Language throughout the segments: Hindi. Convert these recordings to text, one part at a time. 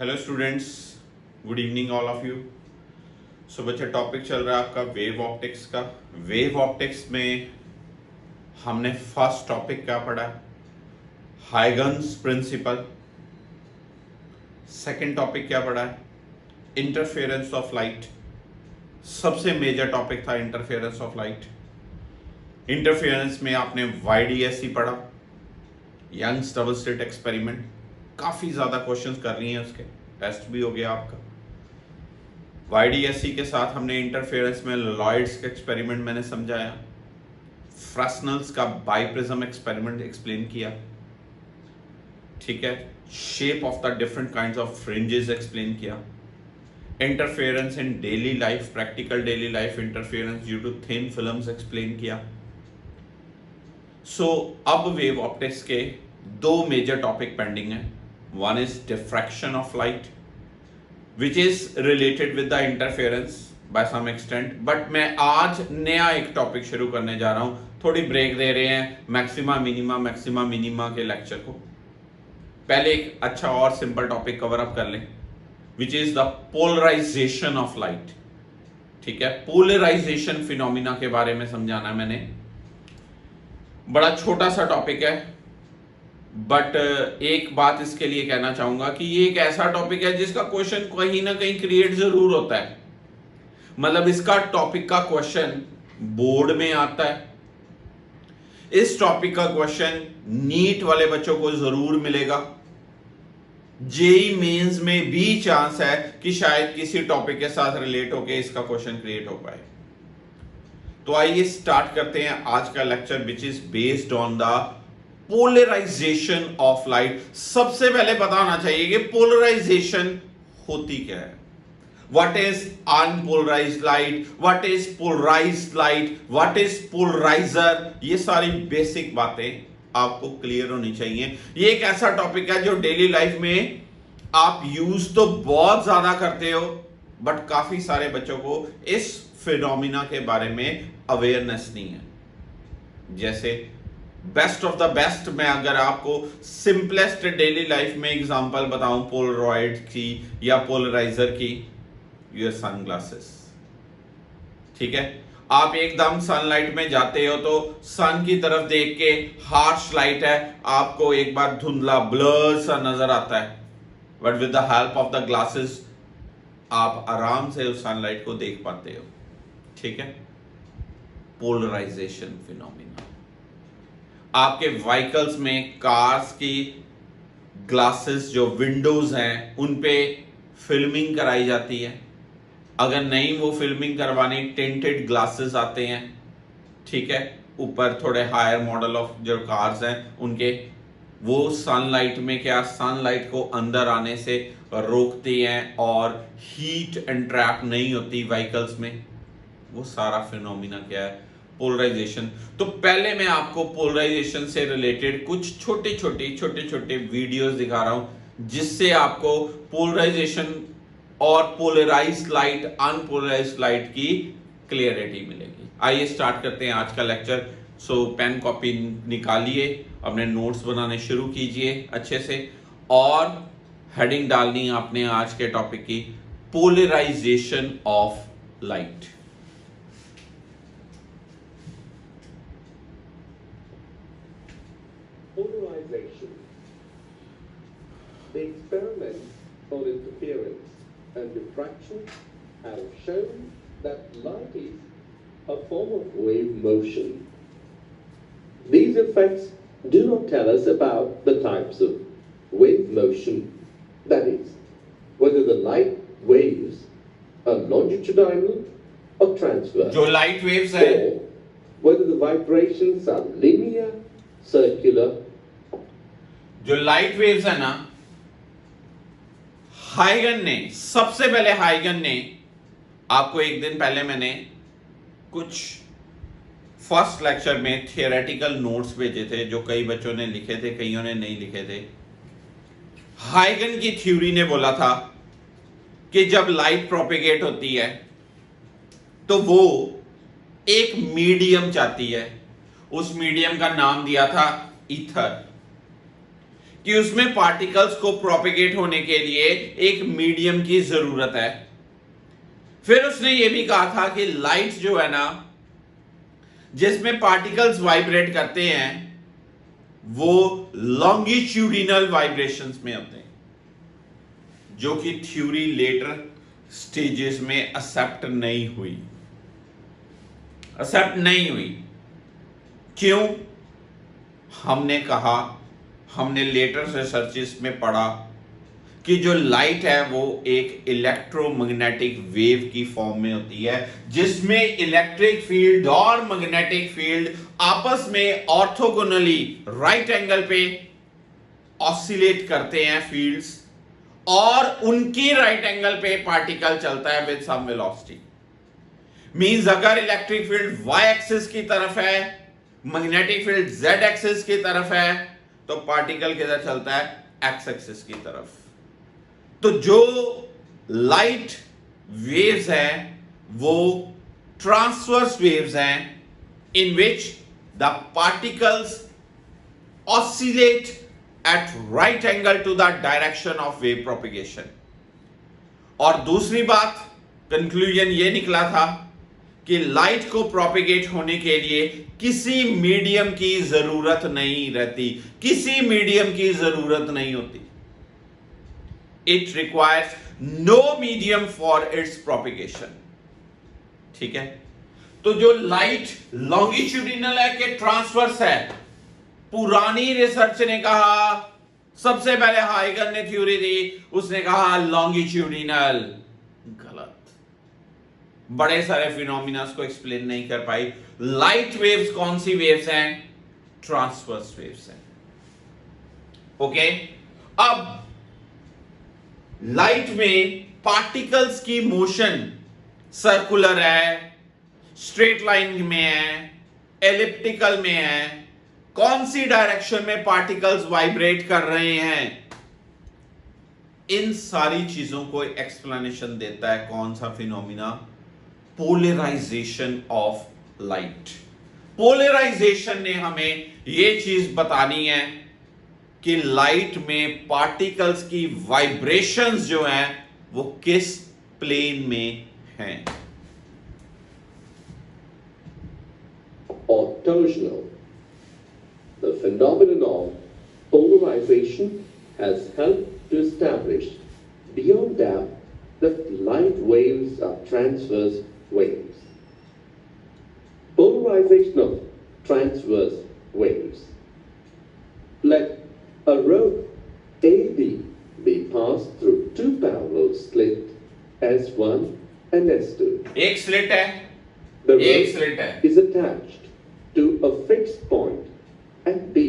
Hello students, good evening all of you. So बच्चे, टॉपिक चल रहा है आपका वेव ऑप्टिक्स का। वेव ऑप्टिक्स में हमने फर्स्ट टॉपिक क्या पढ़ा? Huygens principal. सेकंड टॉपिक क्या पढ़ा है? Interference of light. सबसे मेजर टॉपिक था इंटरफेरेंस ऑफ लाइट। इंटरफेरेंस में आपने YDSE पढ़ा, यंग्स डबल स्लिट एक्सपेरिमेंट। काफी ज्यादा क्वेश्चंस कर रही हैं, उसके टेस्ट भी हो गया आपका। YDSE के साथ हमने इंटरफेरेंस में लॉयड्स के एक्सपेरिमेंट मैंने समझाया, फ्रेस्नेल्स का बाइप्रिज्म एक्सपेरिमेंट एक्सप्लेन किया, ठीक है। Shape of the different kinds of fringes explain किया। Interference in daily life, practical daily life interference due to thin films explain किया। सो अब वेव ऑप्टिक्स के दो मेजर टॉपिक पेंडिंग है। One is diffraction of light, which is related with the interference by some extent, but मैं आज नया एक टॉपिक शुरू करने जा रहा हूं। थोड़ी ब्रेक दे रहे हैं मैक्सिमा मिनिमा के लेक्चर को। पहले एक अच्छा और सिंपल टॉपिक कवर अप कर लें, which is the polarization of light। ठीक है, पोलराइजेशन फिनोमिना के बारे में समझाना मैंने। बड़ा छोटा सा टॉपिक है, बट एक बात इसके लिए कहना चाहूंगा कि ये एक ऐसा टॉपिक है जिसका क्वेश्चन कहीं ना कहीं क्रिएट जरूर होता है। मतलब इसका टॉपिक का क्वेश्चन बोर्ड में आता है, इस टॉपिक का क्वेश्चन नीट वाले बच्चों को जरूर मिलेगा। जेई मेंस में भी चांस है कि शायद किसी टॉपिक के साथ रिलेट होकर इसका क्वेश्चन क्रिएट हो पाए। तो आइए स्टार्ट करते हैं आज का lecture, which is based on the polarisation of light. सबसे पहले पता होना चाहिए कि पोलराइजेशन होती क्या है। What is unpolarised light, what is polarised light, what is polariser, ये सारी बेसिक बातें आपको क्लियर होनी चाहिए। ये एक ऐसा टॉपिक है जो डेली लाइफ में आप यूज तो बहुत ज्यादा करते हो, बट काफी सारे बच्चों को इस फिनोमिना के बारे में अवेयरनेस नहीं है। जैसे बेस्ट ऑफ द बेस्ट, मैं अगर आपको सिंपलेस्ट डेली लाइफ में एग्जांपल बताऊं पोलरॉइड की या पोलराइजर की, योर सनग्लासेस। ठीक है, आप एकदम सनलाइट में जाते हो तो सन की तरफ देख के हार्श लाइट है, आपको एक बार धुंधला ब्लर सा नजर आता है, but with the help of the glasses आप आराम से उस सनलाइट को देख पाते हो। ठीक है, पोलराइजेशन फिनोमिना। आपके व्हीकल्स में, कार्स की ग्लासेस जो विंडोज हैं उन पे फिल्मिंग कराई जाती है। अगर नहीं वो फिल्मिंग करवानी, टिंटेड ग्लासेस आते हैं। ठीक है, ऊपर थोड़े हायर मॉडल ऑफ जो कार्स हैं उनके, वो सनलाइट में क्या, सनलाइट को अंदर आने से रोकती हैं और हीट एंट्रैप नहीं होती व्हीकल्स में। वो सारा फिनोमिना क्या है, पोलराइजेशन। तो पहले मैं आपको पोलराइजेशन से रिलेटेड कुछ छोटे छोटे वीडियोस दिखा रहा हूं, जिससे आपको पोलराइजेशन और पोलराइज्ड लाइट, अनपोलराइज्ड लाइट की क्लियरिटी मिलेगी। आइए स्टार्ट करते हैं आज का लेक्चर। सो पेन कॉपी निकालिए, अपने नोट्स बनाने शुरू कीजिए अच्छे से, और हेडिंग डालनी है आपने आज के टॉपिक की, polarisation of light. Polarization. The experiments on interference and diffraction have shown that light is a form of wave motion. These effects do not tell us about the types of wave motion, that is, whether the light waves are longitudinal or transverse, जो लाइट वेव्स है, or whether the vibrations are linear, circular. जो लाइट वेव्स है ना, हाइगन ने, सबसे पहले हाइगन ने आपको एक दिन पहले मैंने कुछ फर्स्ट लेक्चर में थियोरेटिकल नोट्स भेजे थे, जो कई बच्चों ने लिखे थे, कईयों ने नहीं लिखे थे। हाइगन की थ्योरी ने बोला था कि जब लाइट प्रोपेगेट होती है तो वो एक मीडियम चाहती है। उस मीडियम का नाम दिया था ईथर। कि उसमें पार्टिकल्स को प्रोपेगेट होने के लिए एक मीडियम की जरूरत है। फिर उसने ये भी कहा था कि लाइट जो है ना, जिसमें पार्टिकल्स वाइब्रेट करते हैं, वो लॉन्गिट्यूडिनल वाइब्रेशंस में होते हैं, जो कि थ्योरी लेटर स्टेजेस में एक्सेप्ट नहीं हुई। क्यों? हमने कहा, हमने लेटर रिसर्चेस में पढ़ा कि जो लाइट है वो एक इलेक्ट्रोमैग्नेटिक वेव की फॉर्म में होती है, जिसमें इलेक्ट्रिक फील्ड और मैग्नेटिक फील्ड आपस में ऑर्थोगोनली राइट एंगल पे ऑसिलेट करते हैं फील्ड्स, और उनकी राइट एंगल पे पार्टिकल चलता है विद सम वेलोसिटी। मींस अगर इलेक्ट्रिक फील्ड y एक्सिस की तरफ है, मैग्नेटिक फील्ड z एक्सिस की तरफ है, तो पार्टिकल किधर चलता है? x एक्सिस की तरफ। तो जो लाइट वेव्स हैं वो ट्रांसवर्स वेव्स हैं, in which the particles oscillate at right angle to the direction of wave propagation। और दूसरी बात, कंक्लूजन ये निकला था कि लाइट को प्रोपेगेट होने के लिए किसी मीडियम की जरूरत नहीं रहती, किसी मीडियम की जरूरत नहीं होती। It requires no medium for its propagation. ठीक है, तो जो लाइट लॉन्गिट्यूडिनल है कि ट्रांसवर्स है, पुरानी रिसर्च ने कहा, सबसे पहले हाइगन ने थ्योरी दी, उसने कहा लॉन्गिट्यूडिनल। गलत। बड़े सारे फिनोमिनास को एक्सप्लेन नहीं कर पाई। लाइट वेव्स कौन सी वेव्स हैं? ट्रांसवर्स वेव्स हैं। ओके, अब लाइट में पार्टिकल्स की मोशन सर्कुलर है, स्ट्रेट लाइन में है, एलिप्टिकल में है, कौन सी डायरेक्शन में पार्टिकल्स वाइब्रेट कर रहे हैं, इन सारी चीजों को एक्सप्लेनेशन देता है कौन सा phenomena? Polarisation of light. Polarisation ने हमें यह चीज बतानी है कि लाइट में पार्टिकल्स की वाइब्रेशंस जो हैं वो किस प्लेन में हैं। Torsional. The phenomenon of polarization has helped to establish beyond doubt that light waves are transverse waves. Polarization of transverse waves. Let a rope AB be passed through two parallel slits S1 and S2. एक स्लिट है, The एक rope स्लिट है, is attached to a fixed point at B.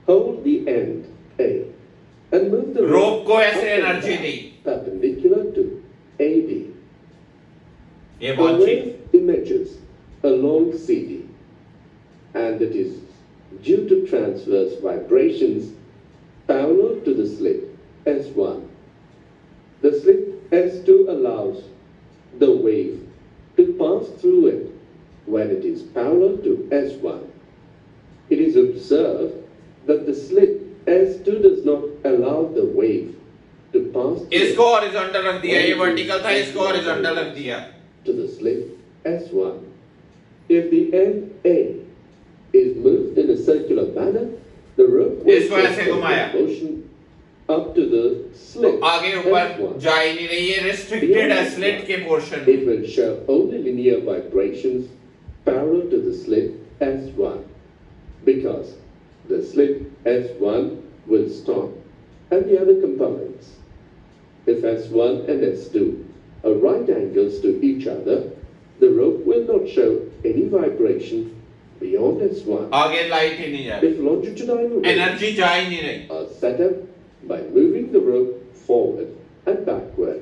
Hold the end A and move the रोप को ऐसे up and energy down the. perpendicular to AB. ये The बहुत ठीक। wave emerges along CD, and it is due to transverse vibrations parallel to the slit S1. The slit S2 allows the wave to pass through it when it is parallel to S1. It is observed that the slit S2 does not allow the wave to pass through इसको हॉरिजॉन्टल रख दिया, ये वर्टिकल था, इसको हॉरिजॉन्टल रख दिया। to the slit S1. If the end A is moved in a circular manner, the rope will इसको ऐसे take घुमाया। motion up to the slit आगे ऊपर S1. जा ही नहीं रही, ये रिस्ट्रिक्टेड है स्लिट के portion. It will show only linear vibrations parallel to the slit S1, because the slit S1 will stop at the other components. If S1 and S2 are right angles to each other, the rope will not show any vibration beyond S1. आगे लाइट ही नहीं जा रही, If longitudinal rays एनर्जी जा ही नहीं रही। are set up by moving the rope forward and backward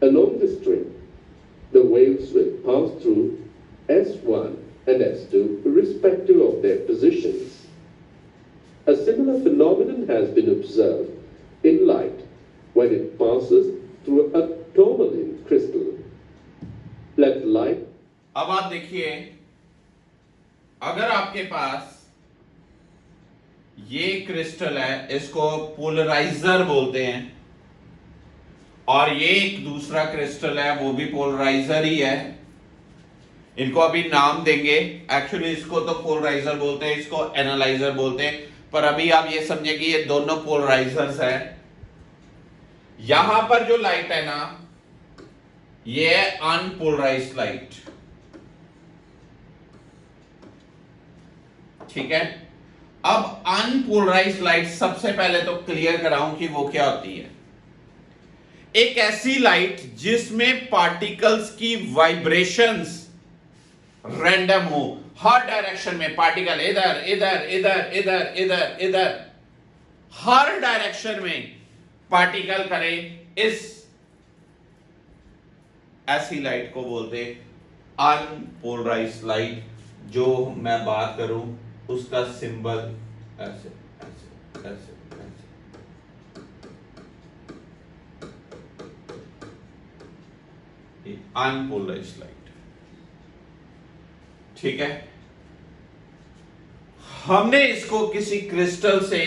along the string, the waves will pass through S1 and S2 irrespective of their positions. A similar phenomenon has been observed in light when it passes through a tourmaline crystal. Let light अब आप देखिए, अगर आपके पास ये क्रिस्टल है, इसको पोलराइजर बोलते हैं, और ये एक दूसरा क्रिस्टल है वो भी पोलराइजर ही है। इनको अभी नाम देंगे, एक्चुअली इसको तो पोलराइजर बोलते हैं, इसको एनालाइजर बोलते हैं, पर अभी आप ये समझे कि ये दोनों पोलराइजर्स हैं। यहां पर जो लाइट है ना, ये है अनपोलराइज्ड लाइट, ठीक है। अब अनपोलराइज्ड लाइट सबसे पहले तो क्लियर कराऊं कि वो क्या होती है। एक ऐसी लाइट जिसमें पार्टिकल्स की वाइब्रेशंस रैंडम हो, हर डायरेक्शन में पार्टिकल इधर इधर इधर इधर इधर इधर, हर डायरेक्शन में पार्टिकल करे, इस ऐसी लाइट को बोलते अनपोलराइज्ड लाइट। जो मैं बात करूं उसका सिंबल ऐसे ऐसे ऐसे ऐसे, अनपोलराइज्ड लाइट, ठीक है। हमने इसको किसी क्रिस्टल से,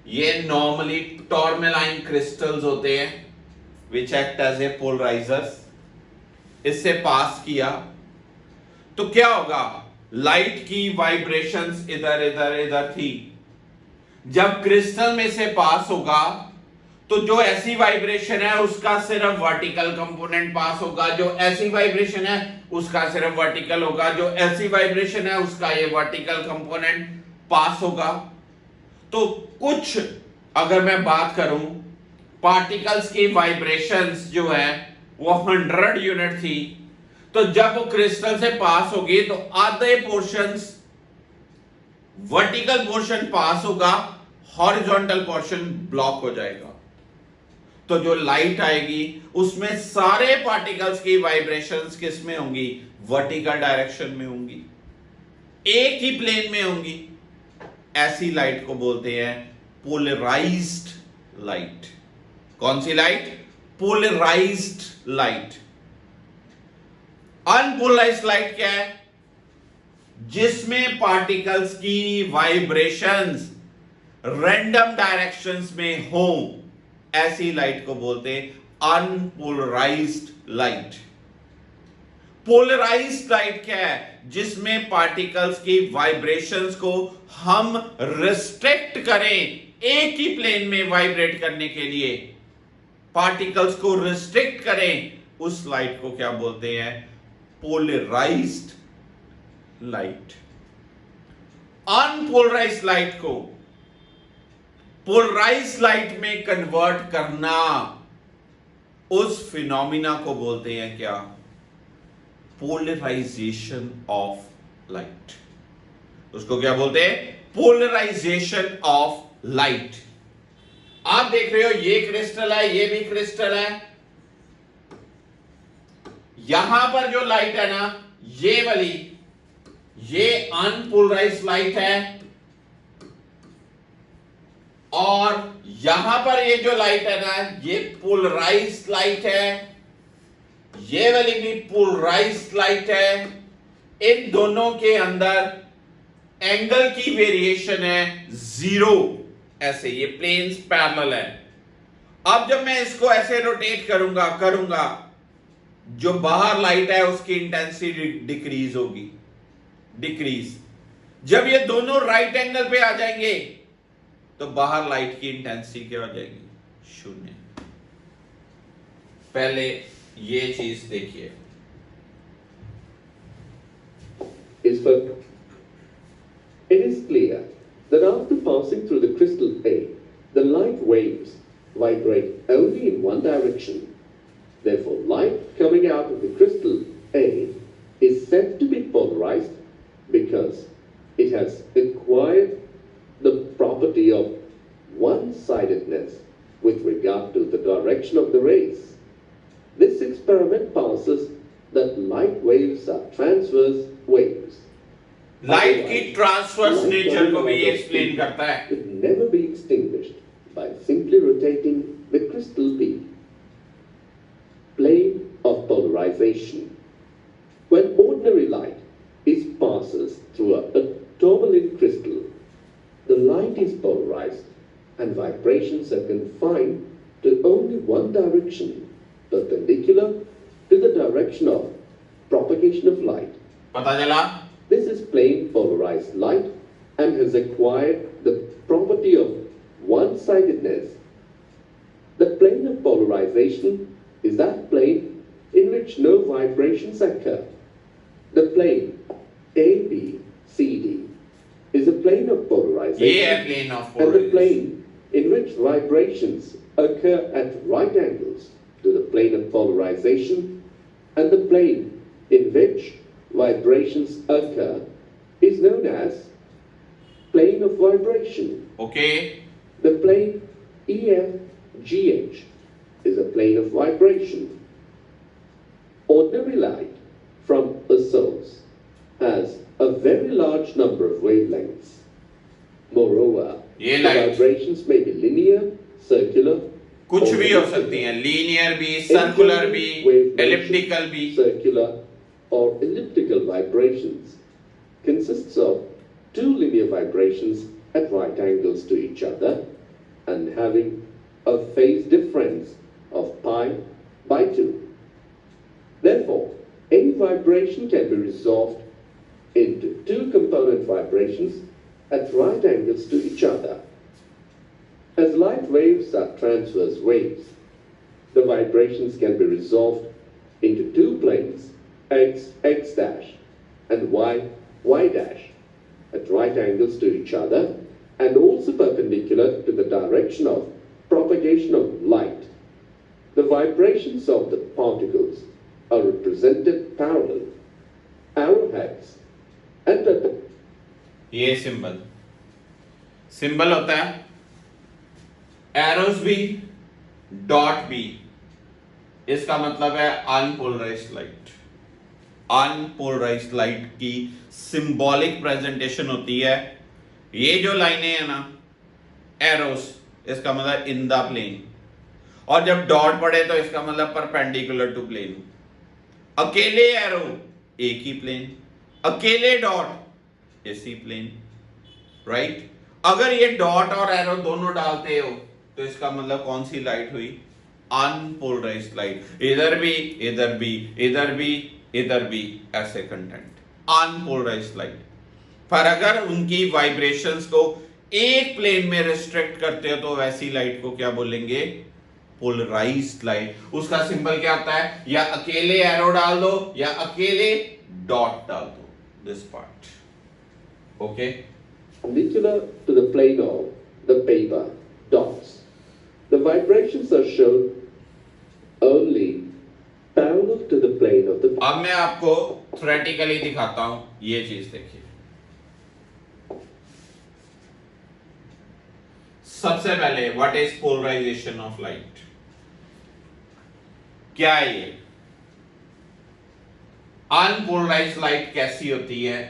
ये नॉर्मली टॉर्मेलाइन क्रिस्टल्स होते हैं विच एक्ट एज ए पोलराइजर्स, इससे पास किया तो क्या होगा, लाइट की वाइब्रेशंस इधर इधर इधर थी, जब क्रिस्टल में से पास होगा तो जो ऐसी वाइब्रेशन है उसका सिर्फ वर्टिकल कंपोनेंट पास होगा, जो ऐसी वाइब्रेशन है उसका सिर्फ वर्टिकल होगा, जो ऐसी वाइब्रेशन है उसका ये वर्टिकल कंपोनेंट पास होगा। तो कुछ अगर मैं बात करूं, पार्टिकल्स की वाइब्रेशंस जो है वो 100 यूनिट थी, तो जब वो क्रिस्टल से पास होगी तो आधे पोर्शंस वर्टिकल पोर्शन पास होगा, हॉरिजॉन्टल पोर्शन ब्लॉक हो जाएगा। तो जो लाइट आएगी उसमें सारे पार्टिकल्स की वाइब्रेशंस किस में होंगी, वर्टिकल डायरेक्शन में होंगी, एक ही प्लेन में होंगी। ऐसी लाइट को बोलते हैं पोलराइज्ड लाइट। कौन सी light, polarised light. Unpolarised light क्या है, जिसमें पार्टिकल्स की वाइब्रेशंस रैंडम डायरेक्शंस में हो, ऐसी लाइट को बोलते हैं अनपोलराइज्ड लाइट। पोलराइज्ड लाइट क्या है, जिसमें पार्टिकल्स की वाइब्रेशंस को हम रिस्ट्रिक्ट करें, एक ही प्लेन में वाइब्रेट करने के लिए पार्टिकल्स को रिस्ट्रिक्ट करें, उस लाइट को क्या बोलते हैं, पोलराइज्ड लाइट। अनपोलराइज्ड लाइट को पोलराइज्ड लाइट में कन्वर्ट करना, उस फिनोमिना को बोलते हैं क्या, पोलराइजेशन ऑफ लाइट। उसको क्या बोलते हैं, पोलराइजेशन ऑफ लाइट। आप देख रहे हो ये क्रिस्टल है, ये भी क्रिस्टल है, यहां पर जो लाइट है ना, ये वाली, ये अनपोलराइज्ड लाइट है, और यहां पर ये जो लाइट है ना, ये पोलराइज्ड लाइट है, ये वाली भी पोलराइज्ड लाइट है। इन दोनों के अंदर एंगल की वेरिएशन है 0, ऐसे ये प्लेन्स पैरेलल है। अब जब मैं इसको ऐसे रोटेट करूंगा, जो बाहर लाइट है उसकी इंटेंसिटी डिक्रीज होगी, डिक्रीज। जब ये दोनों राइट एंगल पे आ जाएंगे तो बाहर लाइट की इंटेंसिटी क्या हो जाएगी, 0। पहले ये चीज देखिए, It is clear that after passing through the crystal A, the light waves vibrate only in one direction. Therefore, light coming out of the crystal A is said to be polarized because it has acquired the property of one-sidedness with regard to the direction of the rays. This experiment passes that light waves are transverse waves. Light की ट्रांसवर्स नेचर को भी एक्सप्लेन करता है। Could never be extinguished by simply rotating the crystal B. Plane of polarization. When ordinary light passes through a tourmaline crystal, light is polarized and vibrations are confined to only one direction, perpendicular to the direction of propagation of light. पता चला? This is plane polarized light and has acquired the property of one-sidedness. The plane of polarization is that plane in which no vibrations occur. The plane ABCD is a plane of polarization. ये है plane of And the polarization. plane in which vibrations occur at right angles to the plane of polarization, and the plane in which vibrations occur is known as plane of vibration. Okay. The plane EFGH is a plane of vibration. Ordinary light from a source has a very large number of wavelengths. Moreover, ये the light vibrations may be linear, circular, कुछ or भी हो elliptical. सकती हैं, लीनियर भी, सर्कुलर भी, Wave motion, एलिप्टिकल भी. circular or elliptical vibrations consists of two linear vibrations at right angles to each other and having a phase difference of pi by 2. Therefore, any vibration can be resolved into two component vibrations at right angles to each other. As light waves are transverse waves, the vibrations can be resolved into two planes, x dash and y dash, at right angles to each other and also perpendicular to the direction of propagation of light. The vibrations of the particles are represented parallel, arrowheads, and perpendicular. ये सिंबल होता है एरोस भी, डॉट भी. इसका मतलब है अनपोलराइज्ड लाइट. अनपोलराइज्ड लाइट की सिंबॉलिक प्रेजेंटेशन होती है. ये जो लाइनें हैं ना, एरोस, इसका मतलब इन द प्लेन, और जब डॉट पड़े तो इसका मतलब परपेंडिकुलर टू प्लेन. अकेले एरो एक ही प्लेन, अकेले डॉट इसी प्लेन, राइट. अगर ये डॉट और एरो दोनों डालते हो तो इसका मतलब कौन सी लाइट हुई? Unpolarised light. इधर भी, इधर भी, इधर भी, इधर भी, ऐसे कंटेंट, अनपोलराइज्ड लाइट. पर अगर उनकी वाइब्रेशंस को एक प्लेन में रिस्ट्रिक्ट करते हो तो वैसी लाइट को क्या बोलेंगे? Polarised light. उसका सिंबल क्या होता है? या अकेले एरो डाल दो या अकेले डॉट डाल दो. This part, okay. Perpendicular to the plane of the paper, dots. The vibrations are shown only parallel to the plane of the. अब मैं आपको थ्योरेटिकली दिखाता हूं. ये चीज देखिए. सबसे पहले what is polarisation of light? क्या है ये? अनपोलराइज्ड लाइट कैसी होती है?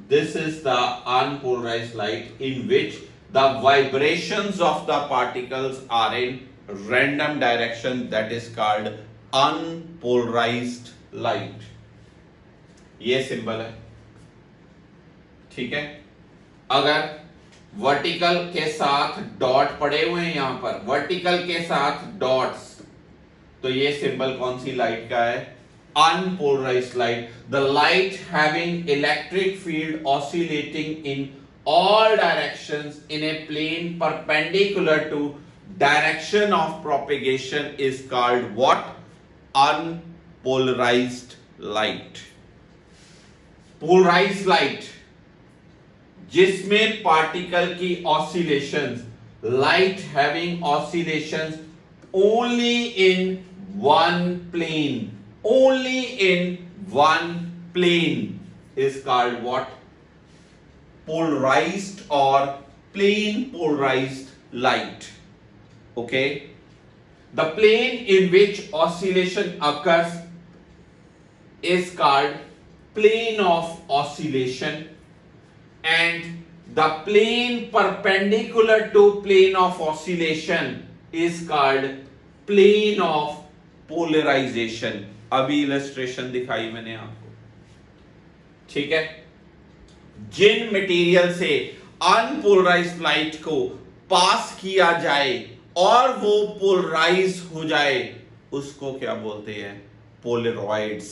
This is the unpolarized light in which the vibrations of the particles are in random direction, that is called unpolarized light. ये सिंबल है, ठीक है. अगर वर्टिकल के साथ डॉट पड़े हुए हैं यहां पर, वर्टिकल के साथ डॉट्स, तो ये सिंबल कौन सी लाइट का है? Unpolarized light. The light having electric field oscillating in all directions in a plane perpendicular to direction of propagation is called what? Unpolarized light. Polarized light जिसमें पार्टिकल की oscillations, light having oscillations only in one plane, only in one plane is called what? Polarized or plane polarized light. Okay. The plane in which oscillation occurs is called plane of oscillation, and the plane perpendicular to plane of oscillation is called plane of polarization. अभी इलस्ट्रेशन दिखाई मैंने आपको, ठीक है. जिन मटेरियल से अनपोलराइज्ड लाइट को पास किया जाए और वो पोलराइज हो जाए, उसको क्या बोलते हैं? पोलरॉइड्स।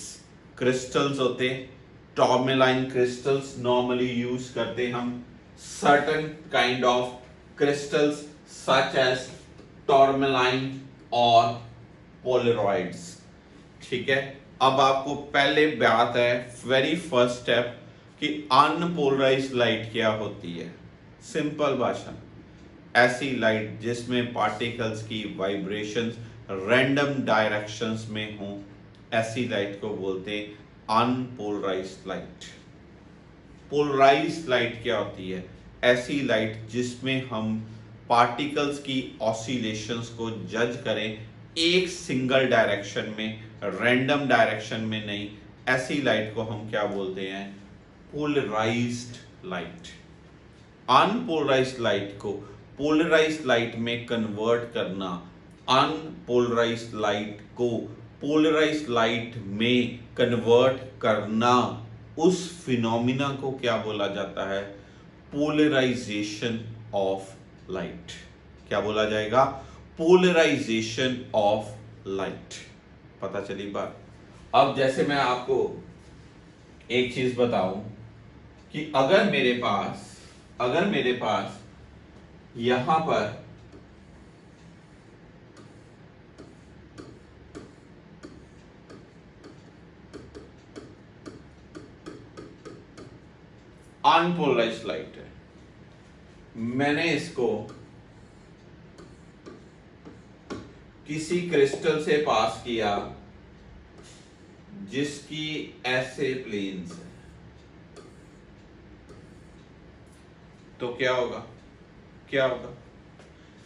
क्रिस्टल्स होते हैं, टॉर्मेलाइन क्रिस्टल्स नॉर्मली यूज करते हम certain kind of crystals such as tourmaline और पोलरॉइड्स। ठीक है, अब आपको पहले बात है, वेरी फर्स्ट स्टेप, कि अनपोलराइज्ड लाइट क्या होती है। सिंपल भाषा, ऐसी लाइट जिसमें पार्टिकल्स की वाइब्रेशंस रैंडम डायरेक्शंस में हो, ऐसी लाइट को बोलते हैं अनपोलराइज्ड लाइट। पोलराइज्ड लाइट क्या होती है? ऐसी लाइट जिसमें हम पार्टिकल्स की ऑसिलेशंस को जज करें एक सिंगल डायरेक्शन में, रैंडम डायरेक्शन में नहीं। ऐसी लाइट को हम क्या बोलते हैं? Polarised light. अनपोलराइज्ड लाइट को पोलराइज्ड लाइट में कन्वर्ट करना, अनपोलराइज्ड लाइट को पोलराइज्ड लाइट में कन्वर्ट करना, उस फिनोमिना को क्या बोला जाता है? Polarisation of light. क्या बोला जाएगा? Polarisation of light. पता चली बात? अब जैसे मैं आपको एक चीज बताऊं कि अगर मेरे पास यहां पर अनपोलराइज्ड लाइट है, मैंने इसको किसी क्रिस्टल से पास किया जिसकी ऐसे प्लेन्स है, तो क्या होगा?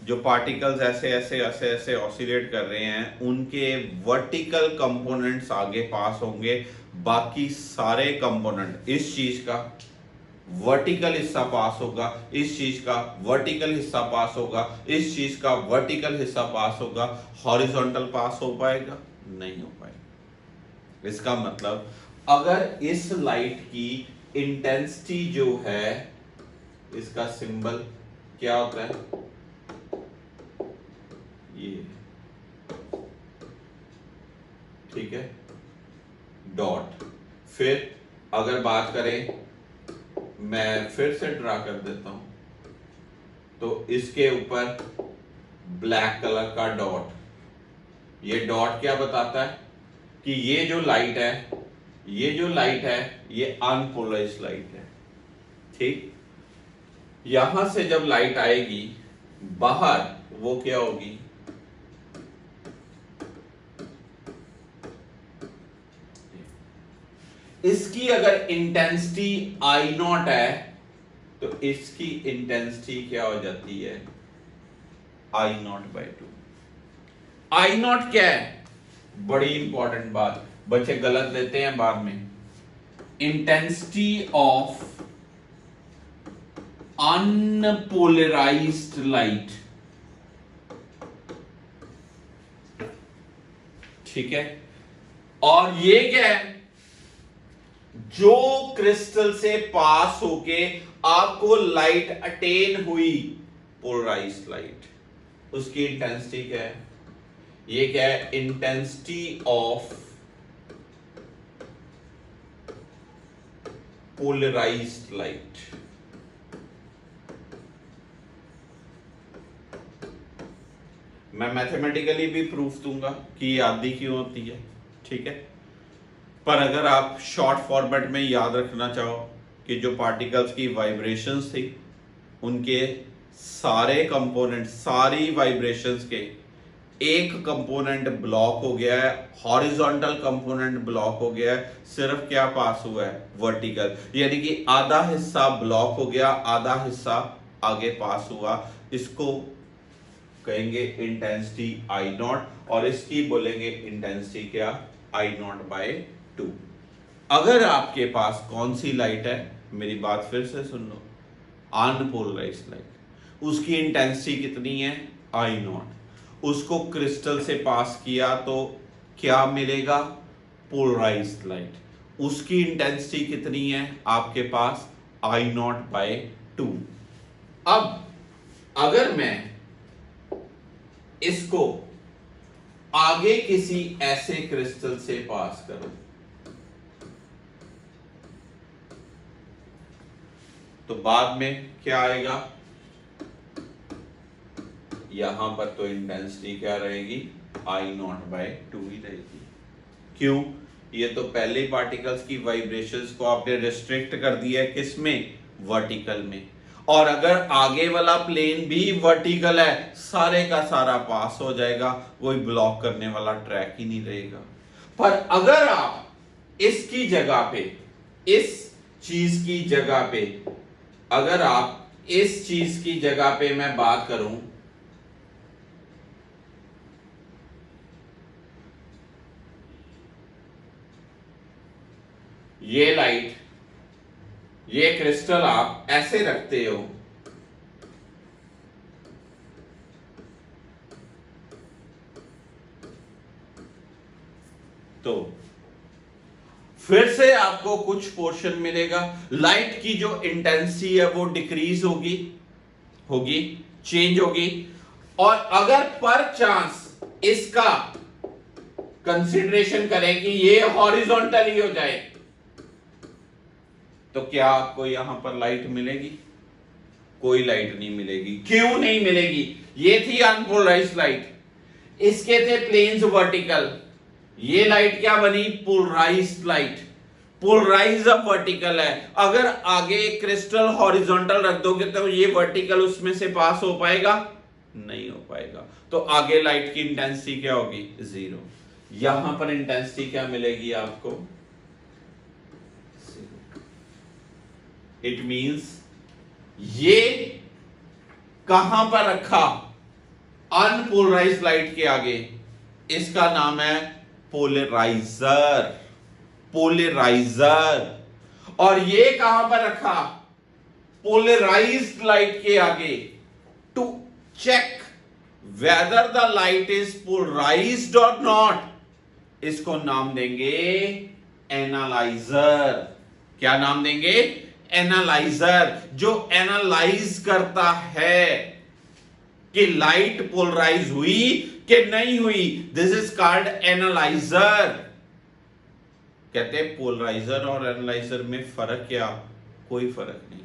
जो पार्टिकल्स ऐसे ऑसिलेट कर रहे हैं, उनके वर्टिकल कंपोनेंट्स आगे पास होंगे, बाकी सारे कंपोनेंट, इस चीज का वर्टिकल हिस्सा पास होगा, इस चीज का वर्टिकल हिस्सा पास होगा, इस चीज का वर्टिकल हिस्सा पास होगा। हॉरिजॉन्टल पास हो पाएगा? नहीं हो पाएगा। इसका मतलब अगर इस लाइट की इंटेंसिटी जो है, इसका सिंबल क्या होता है? ये, ठीक है, डॉट। फिर अगर बात करें, मैं फिर से ड्रा कर देता हूं, तो इसके ऊपर ब्लैक कलर का डॉट। ये डॉट क्या बताता है? कि ये जो लाइट है ये अनपोलराइज्ड लाइट है। ठीक, यहां से जब लाइट आएगी बाहर, वो क्या होगी? इसकी अगर इंटेंसिटी आई नॉट है, तो इसकी इंटेंसिटी क्या हो जाती है? I not by 2। I not क्या है? बड़ी इंपॉर्टेंट बात, बच्चे गलत लेते हैं बाद में। Intensity of unpolarised light. ठीक है, और ये क्या है? जो क्रिस्टल से पास होके आपको लाइट अटेन हुई, पोलराइज्ड लाइट, उसकी इंटेंसिटी क्या है? ये क्या है? Intensity of polarised light. मैं मैथमेटिकली भी प्रूफ दूंगा कि ये आधी क्यों होती है। ठीक है, पर अगर आप शॉर्ट फॉर्मेट में याद रखना चाहो कि जो पार्टिकल्स की वाइब्रेशंस थी, उनके सारे कंपोनेंट, सारी वाइब्रेशंस के एक कंपोनेंट ब्लॉक हो गया है, हॉरिजॉन्टल कंपोनेंट ब्लॉक हो गया है, सिर्फ क्या पास हुआ है? वर्टिकल। यानी कि आधा हिस्सा ब्लॉक हो गया, आधा हिस्सा आगे पास हुआ। इसको कहेंगे इंटेंसिटी आई नॉट, और इसकी बोलेंगे इंटेंसिटी क्या? आई नॉट बाय 2। अगर आपके पास कौन सी लाइट है, मेरी बात फिर से सुन लो, अनपोलराइज्ड लाइट, उसकी इंटेंसिटी कितनी है? I not. उसको क्रिस्टल से पास किया तो क्या मिलेगा? Polarised light. उसकी इंटेंसिटी कितनी है आपके पास? आई नॉट बाय 2। अब अगर मैं इसको आगे किसी ऐसे क्रिस्टल से पास करूं तो बाद में क्या आएगा, यहां पर तो इंटेंसिटी क्या रहेगी, I0/2 ही रहेगी। क्यों, ये तो पहले पार्टिकल्स की वाइब्रेशंस को आपने रिस्ट्रिक्ट कर दिया है किसमें, वर्टिकल में। और अगर आगे वाला प्लेन भी वर्टिकल है, सारे का सारा पास हो जाएगा, कोई ब्लॉक करने वाला ट्रैक ही नहीं रहेगा। पर अगर आप इसकी जगह पे, इस चीज की जगह पे, अगर आप इस चीज की जगह पे मैं बात करूं, ये लाइट, ये क्रिस्टल आप ऐसे रखते हो, तो फिर से आपको कुछ पोर्शन मिलेगा, लाइट की जो इंटेंसिटी है वो डिक्रीज होगी, चेंज होगी। और अगर पर चांस इसका कंसीडरेशन करें कि ये हॉरिजॉन्टल ही हो जाए, तो क्या आपको यहां पर लाइट मिलेगी, कोई लाइट नहीं मिलेगी। क्यों नहीं मिलेगी, ये थी अनपोलराइज्ड लाइट, इसके थे प्लेन्स वर्टिकल, ये लाइट क्या बनी, पोलराइज्ड लाइट। पोलराइज अब वर्टिकल है, अगर आगे क्रिस्टल हॉरिजॉन्टल रख दोगे तो ये वर्टिकल उसमें से पास हो पाएगा, नहीं हो पाएगा। तो आगे लाइट की इंटेंसिटी क्या होगी, 0। यहां पर इंटेंसिटी क्या मिलेगी आपको, इट मींस ये कहां पर रखा, अनपोलराइज्ड लाइट के आगे, इसका नाम है पोलराइजर, पोलराइजर। और ये कहां पर रखा, पोलराइज्ड लाइट के आगे, to check whether the light is polarised और नॉट, इसको नाम देंगे एनालाइजर। क्या नाम देंगे, एनालाइजर, जो एनालाइज करता है कि लाइट पोलराइज हुई कि नहीं हुई, दिस इज कॉल्ड एनालाइजर। कहते हैं पोलराइजर और एनालाइजर में फर्क क्या, कोई फर्क नहीं।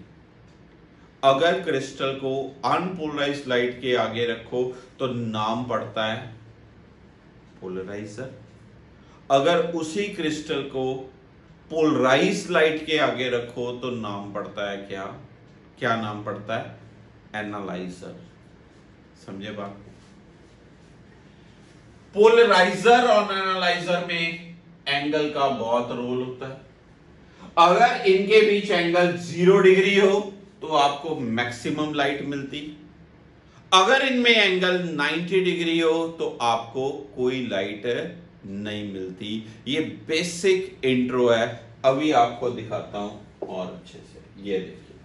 अगर क्रिस्टल को अनपोलराइज्ड लाइट के आगे रखो तो नाम पड़ता है पोलराइजर, अगर उसी क्रिस्टल को पोलराइज्ड लाइट के आगे रखो तो नाम पड़ता है क्या, क्या नाम पड़ता है, एनालाइजर। समझे बात, पोलराइजर और एनालाइजर में एंगल का बहुत रोल होता है। अगर इनके बीच एंगल 0 डिग्री हो तो आपको मैक्सिमम लाइट मिलती, अगर इनमें एंगल 90 डिग्री हो तो आपको कोई लाइट नहीं मिलती। ये बेसिक इंट्रो है, अभी आपको दिखाता हूं और अच्छे से, ये देखिए।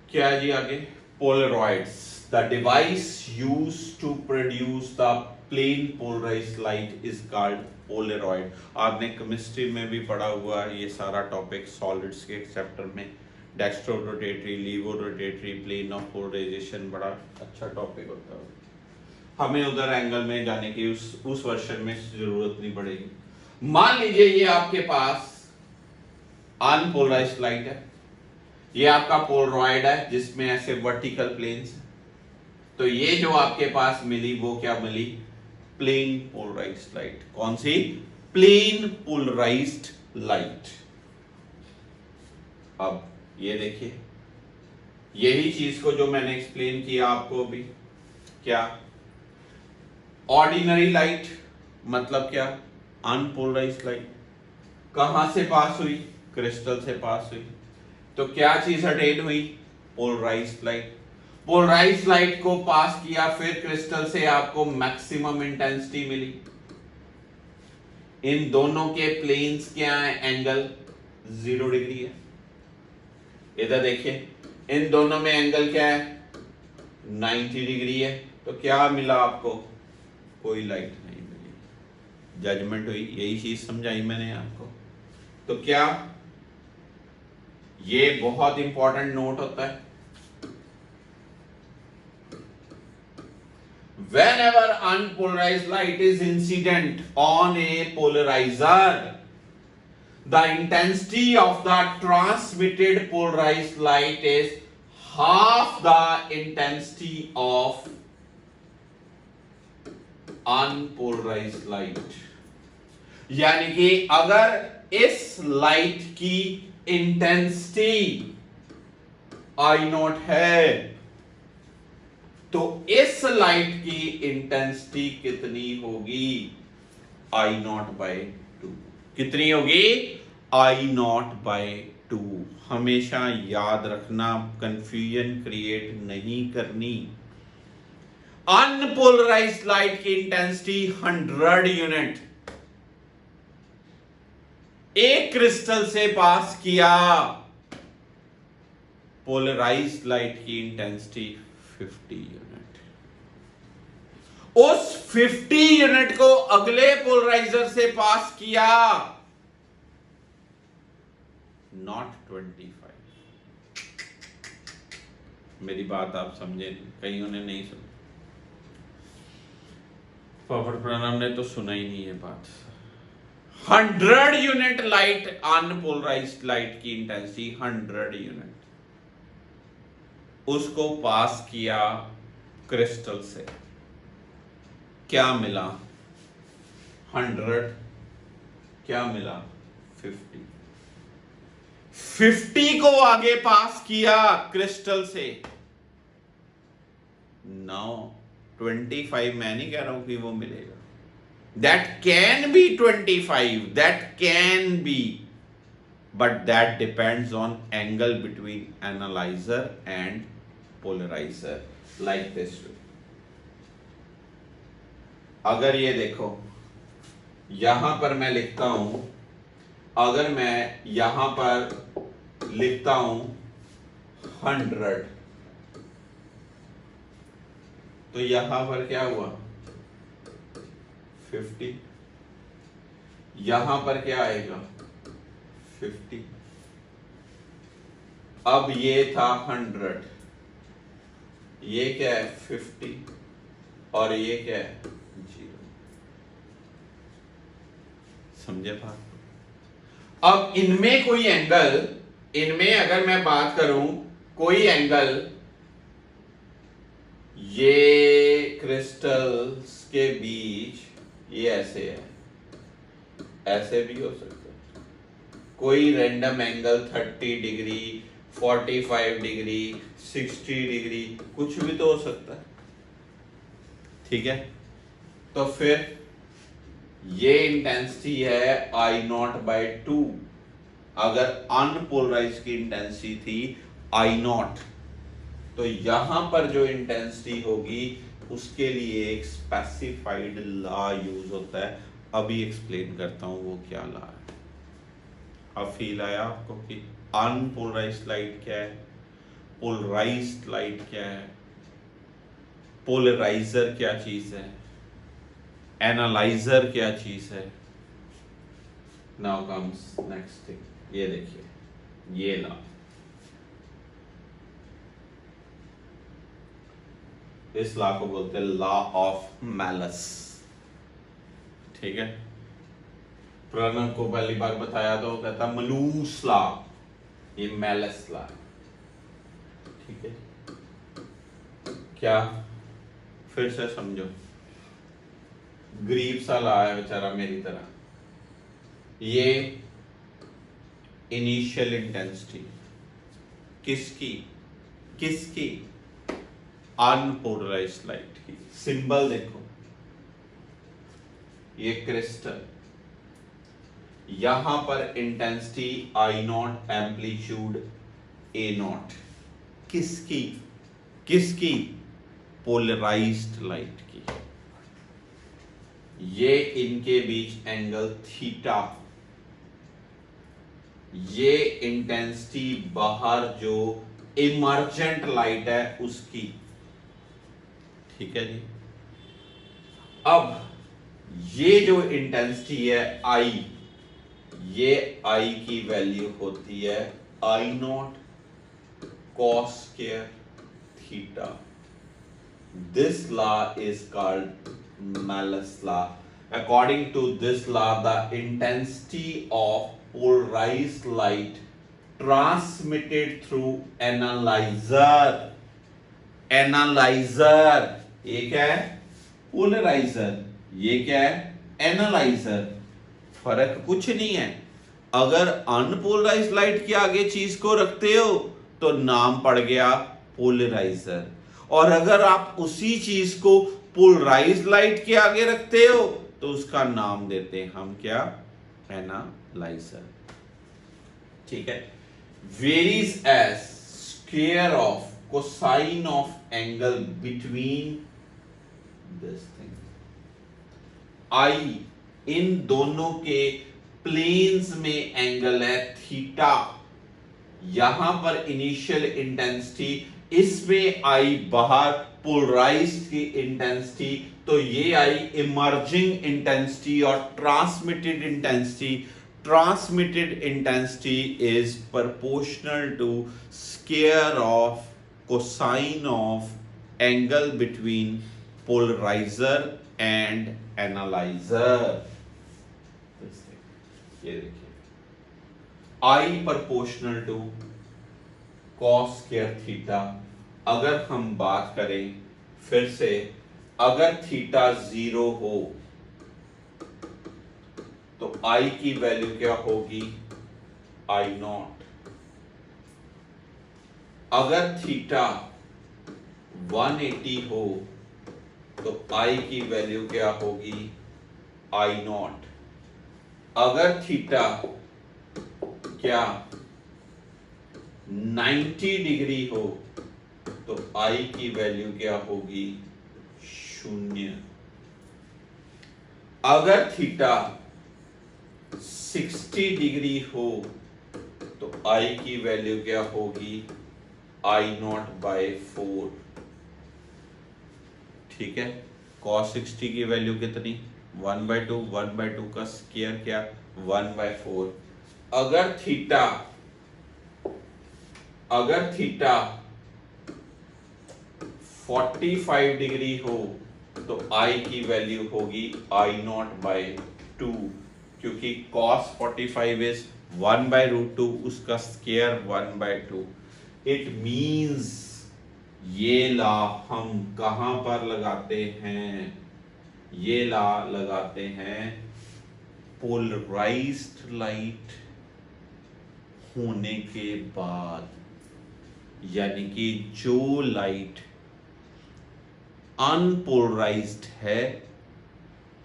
क्या है जी आगे, polaroids, the device used to produce the plane polarised light is called polaroid. आपने केमिस्ट्री में भी पढ़ा हुआ ये सारा टॉपिक, सॉलिड्स के चैप्टर में, dextro rotatory, laevo rotatory, plane of polarisation, बड़ा अच्छा टॉपिक होता है। हमें उधर एंगल में जाने की उस वर्षन में जरूरत नहीं पड़ेगी। मान लीजिए ये आपके पास अनपोलराइज्ड लाइट है, ये आपका पोलरॉइड है जिसमें ऐसे वर्टिकल प्लेन्स, तो ये जो आपके पास मिली वो क्या मिली, प्लेन पोलराइज्ड लाइट। कौन सी, प्लेन पोलराइज्ड लाइट। अब ये देखिए, यही चीज को जो मैंने एक्सप्लेन किया आपको अभी, क्या ऑर्डिनरी लाइट मतलब क्या, अनपोलराइज्ड लाइट, कहां से पास हुई, क्रिस्टल से पास हुई, तो क्या चीज अटेन हुई, पोलराइज्ड लाइट। पोलराइज्ड लाइट को पास किया, फिर क्रिस्टल से आपको मैक्सिमम इंटेंसिटी मिली। इन दोनों के प्लेन्स क्या है, एंगल 0 डिग्री है। इधर देखिए, इन दोनों में एंगल क्या है, 90 डिग्री है। तो क्या मिला आपको, कोई लाइट नहीं मिली। जजमेंट हुई, यही चीज समझाई मैंने आपको। तो क्या ये बहुत इंपॉर्टेंट नोट होता है, whenever unpolarized light is incident on a polarizer, the intensity of the transmitted polarized light is half the intensity of unpolarized light. यानी कि अगर इस लाइट की इंटेंसिटी आई नॉट है तो इस लाइट की इंटेंसिटी कितनी होगी, आई नॉट बाय 2. कितनी होगी, आई नॉट बाय 2. हमेशा याद रखना, कंफ्यूजन क्रिएट नहीं करनी. अनपोलराइज्ड लाइट की इंटेंसिटी 100 यूनिट एक क्रिस्टल से पास किया, पोलराइज्ड लाइट की इंटेंसिटी 50 यूनिट. उस 50 यूनिट को अगले पोलराइजर से पास किया, नॉट 25. मेरी बात आप समझे नहीं, कईयों ने नहीं सुना. पावर प्रणव ने तो सुना ही नहीं है बात. 100 यूनिट लाइट, अनपोलराइज्ड लाइट की इंटेंसिटी 100 यूनिट, उसको पास किया क्रिस्टल से, क्या मिला 100, क्या मिला 50. 50 को आगे पास किया क्रिस्टल से. नाउ 25 मैं नहीं कह रहा हूं कि वो मिलेगा, that can be 25, that can be, but that depends on angle between analyzer and polarizer, like this way. अगर ये देखो यहां पर मैं लिखता हूं, अगर मैं यहां पर लिखता हूं 100, तो यहां पर क्या हुआ 50, यहां पर क्या आएगा 50. अब ये था 100, ये क्या है 50, और ये क्या है 0. समझे बात? अब इनमें कोई एंगल, इनमें अगर मैं बात करूं कोई एंगल, ये क्रिस्टल्स के बीच ये ऐसे है, ऐसे भी हो सकता है, कोई random angle 30 degree, 45 degree, 60 degree, कुछ भी तो हो सकता है. ठीक है, तो फिर ये इंटेंसिटी है आई नॉट बाय 2. अगर अनपोलराइज की इंटेंसिटी थी आई नॉट, तो यहां पर जो इंटेंसिटी होगी उसके लिए एक स्पेसिफाइड लॉ यूज होता है. अभी एक्सप्लेन करता हूं वो क्या लॉ है. अब फील आया आपको कि अनपोलराइज्ड लाइट क्या है, पोलराइज्ड लाइट क्या है, पोलराइजर क्या चीज है, एनालाइजर क्या चीज है. Now comes next thing. ये देखिए, ये लॉ, इस लॉ को बोलते हैं लॉ ऑफ मैलस. ठीक है, प्रणव को पहली बार बताया तो कहता मलूस लॉ, ये मैलस लॉ. ठीक है, क्या फिर से समझो, गरीब सा लॉ है बेचारा मेरी तरह. ये इनिशियल इंटेंसिटी किसकी, किसकी, अनपोलराइज्ड लाइट की. सिंबल देखो, ये क्रिस्टल, यहां पर intensity I not, amplitude A not. किसकी, किसकी, पोलराइज्ड लाइट की. ये इनके बीच एंगल थीटा, ये इंटेंसिटी बाहर जो इमर्जेंट लाइट है उसकी. ठीक है जी. अब ये जो इंटेंसिटी है आई, ये आई की वैल्यू होती है I not cos square theta. This law is called Malus law. According to this law, the intensity of polarized light transmitted through analyzer, ये क्या है? पोलराइजर। ये क्या है? एनालाइजर। फर्क कुछ नहीं है। अगर अनपोलराइज्ड लाइट के आगे चीज को रखते हो तो नाम पड़ गया पोलराइजर, और अगर आप उसी चीज को पोलराइज्ड लाइट के आगे रखते हो तो उसका नाम देते हैं हम क्या? एनालाइजर। ठीक है। Varies as square of cosine of angle between this thing. I इन दोनों के प्लेन्स में एंगल है थीटा। यहां पर इनिशियल इंटेंसिटी, इसमें आई बाहर पोलराइज्ड की इंटेंसिटी, तो ये आई इमर्जिंग इंटेंसिटी और transmitted intensity. Transmitted intensity is proportional to square of cosine of angle between polariser and analyser. ये देखिए, I proportional to cos square theta. अगर हम बात करें फिर से, अगर थीटा 0 हो तो आई की वैल्यू क्या होगी? आई नॉट। अगर थीटा 180 हो तो आई की वैल्यू क्या होगी? आई नॉट। अगर थीटा क्या 90 डिग्री हो तो आई की वैल्यू क्या होगी? 0। अगर थीटा 60 डिग्री हो तो आई की वैल्यू क्या होगी? आई नॉट बाय 4। ठीक है। cos 60 की वैल्यू कितनी? 1/2। 1/2 का स्क्वायर क्या? 1/4। अगर थीटा 45 डिग्री हो तो आई की वैल्यू होगी आई नॉट बाय 2, क्योंकि cos 45 इज 1/√2, उसका स्क्वायर 1/2। इट मींस ये लॉ हम कहां पर लगाते हैं? ये लॉ लगाते हैं पोलराइज्ड लाइट होने के बाद, यानी कि जो लाइट अनपोलराइज्ड है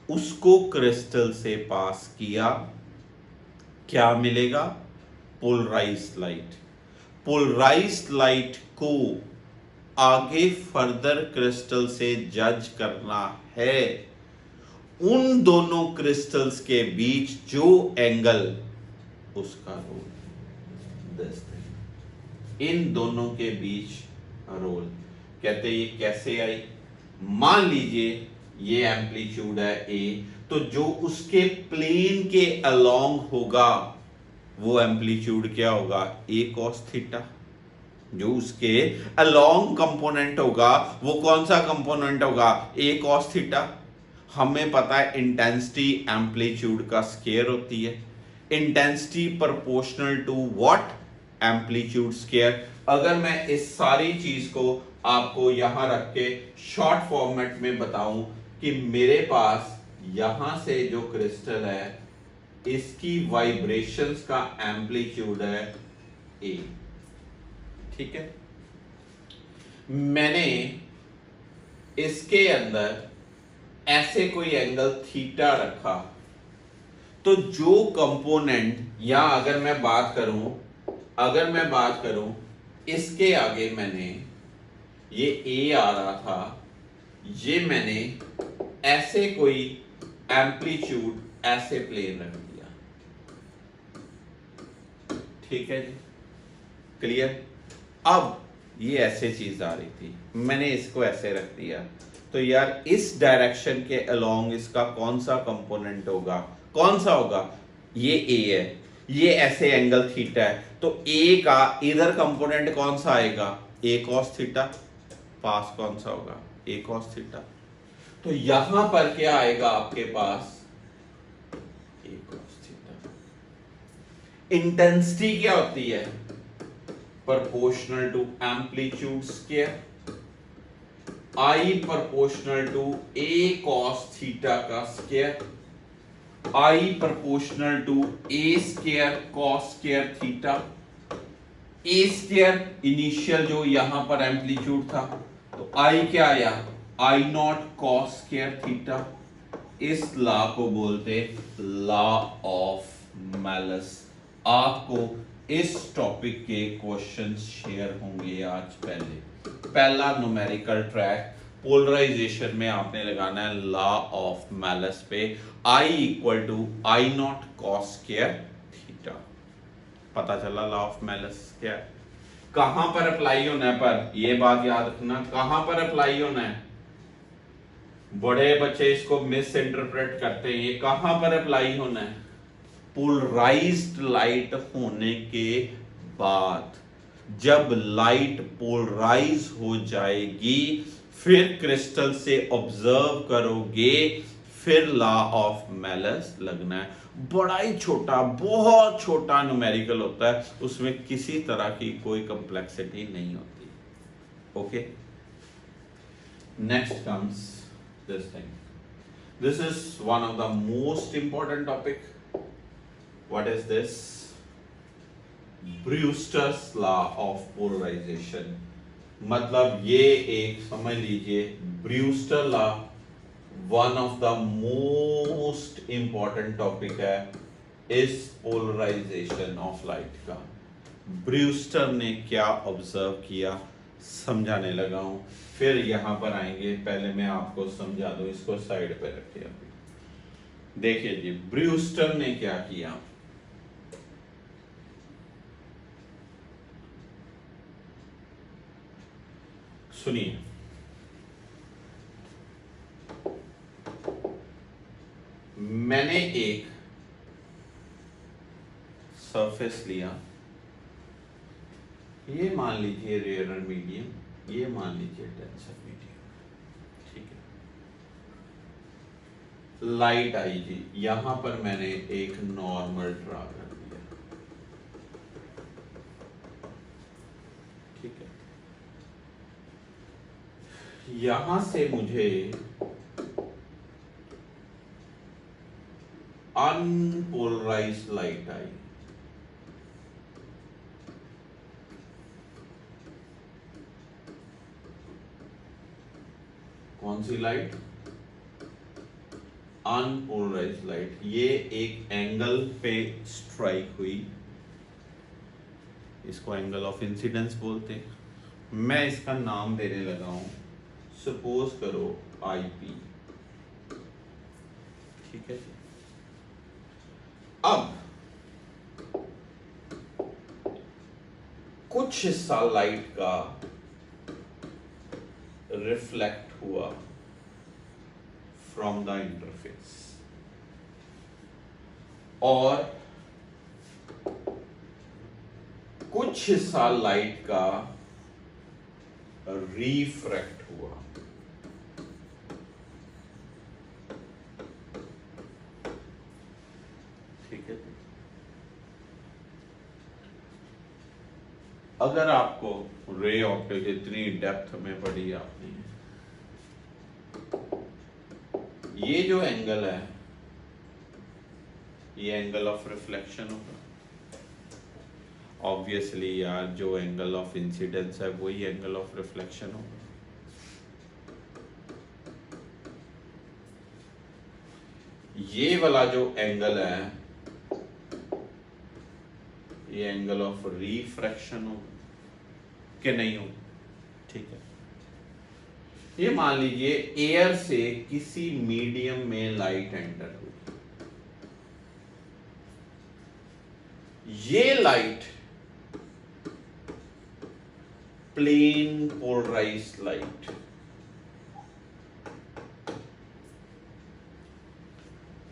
उसको क्रिस्टल से पास किया, क्या मिलेगा? Polarised light. पोलराइज्ड लाइट को आगे फर्दर क्रिस्टल से जज करना है। उन दोनों क्रिस्टल्स के बीच जो एंगल, उसका रोल। इन दोनों के बीच रोल। कहते ये कैसे आई? मान लीजिए ये एम्पलीट्यूड है ए, तो जो उसके प्लेन के अलोंग होगा वो एम्पलीट्यूड क्या होगा? A cos theta. जो उसके अलोंग कंपोनेंट होगा वो कौन सा कंपोनेंट होगा? A cos theta. हमें पता है इंटेंसिटी एम्पलीट्यूड का स्क्वायर होती है। Intensity proportional to what? Amplitude square. अगर मैं इस सारी चीज को आपको यहां रख के शॉर्ट फॉर्मेट में बताऊं कि मेरे पास यहां से जो क्रिस्टल है इसकी वाइब्रेशंस का एम्पलीट्यूड है ए। ठीक है। मैंने इसके अंदर ऐसे कोई एंगल थीटा रखा, तो जो कंपोनेंट, या अगर मैं बात करूं इसके आगे मैंने ये ए आ रहा था, ये मैंने ऐसे कोई एम्पलीट्यूड ऐसे प्लेन रख दिया। ठीक है जी, क्लियर? अब ये ऐसे चीज आ रही थी, मैंने इसको ऐसे रख दिया, तो यार इस डायरेक्शन के अलोंग इसका कौन सा कंपोनेंट होगा? कौन सा होगा? ये ए है, ये ऐसे एंगल थीटा है, तो ए का इधर कंपोनेंट कौन सा आएगा, ए कॉस थीटा, पास कौन सा होगा, ए कॉस थीटा। तो यहां पर क्या आएगा आपके पास, ए कॉस थीटा। इंटेंसिटी क्या होती है, proportional to amplitude square, I proportional to A cos theta का square, I proportional to A square cos square theta. A square initial जो यहां पर एम्पलीट्यूड था, तो I क्या आया, I nought cos square theta. इस लॉ को बोलते लॉ ऑफ मैलस। आपको इस टॉपिक के क्वेश्चंस शेयर होंगे आज। पहला न्यूमेरिकल ट्रैक पोलराइजेशन में आपने लगाना है लॉ ऑफ मैलस पे, I equal to I not cos square theta. पता चला लॉ ऑफ मैलस क्या है, कहां पर अप्लाई होना है, पर यह बात याद रखना कहां पर अप्लाई होना है। बड़े बच्चे इसको मिस इंटरप्रेट करते हैं, ये कहां पर अप्लाई होना है, पोलराइज्ड लाइट होने के बाद। जब लाइट पोलराइज हो जाएगी फिर क्रिस्टल से ऑब्जर्व करोगे, फिर लॉ ऑफ मैलस लगना है। बड़ा ही छोटा, बहुत छोटा न्यूमेरिकल होता है, उसमें किसी तरह की कोई कॉम्प्लेक्सिटी नहीं होती। Okay, next comes this thing, this is one of the most important topic. What is this, Brewster's law of polarisation. मतलब ये एक समझ लीजिए, Brewster law one of the most important topic है इस पोलराइजेशन ऑफ लाइट का। ब्रूस्टर ने क्या ऑब्जर्व किया समझाने लगा हूं, फिर यहां पर आएंगे। पहले मैं आपको समझा दूं, इसको साइड पे रखिए। अभी देखिए जी, ब्रूस्टर ने क्या किया, सुनिए। मैंने एक सरफेस लिया, ये मान लीजिए रेयर मीडियम, ये मान लीजिए डेंसर मीडियम, ठीक है। लाइट आई जी, यहां पर मैंने एक नॉर्मल ड्रा कर दिया, ठीक है। यहां से मुझे अनपोलराइज्ड लाइट आई, कौन सी लाइट, अनपोलराइज्ड लाइट। ये एक एंगल पे स्ट्राइक हुई, इसको एंगल ऑफ इंसिडेंस बोलते हैं। मैं इसका नाम देने लगा हूं, सपोज करो आईपी, ठीक है। अब कुछ हिस्सा लाइट का रिफ्लेक्ट हुआ फ्रॉम द इंटरफेस, और कुछ हिस्सा लाइट का रिफ्रैक्ट हुआ। ठीक है, अगर आपको रे ऑप्टिक्स इतनी डेप्थ में पढ़ी आपने, ये जो एंगल है ये एंगल ऑफ रिफ्लेक्शन होगा। ऑब्वियसली यार, जो एंगल ऑफ इंसिडेंस है वही एंगल ऑफ रिफ्लेक्शन होगा। ये वाला जो एंगल है ये एंगल ऑफ रिफ्रैक्शन होगा कि नहीं होगा, ठीक है। ये मान लीजिए एयर से किसी मीडियम में लाइट एंटर हुई, ये लाइट प्लेन पोलराइज्ड लाइट,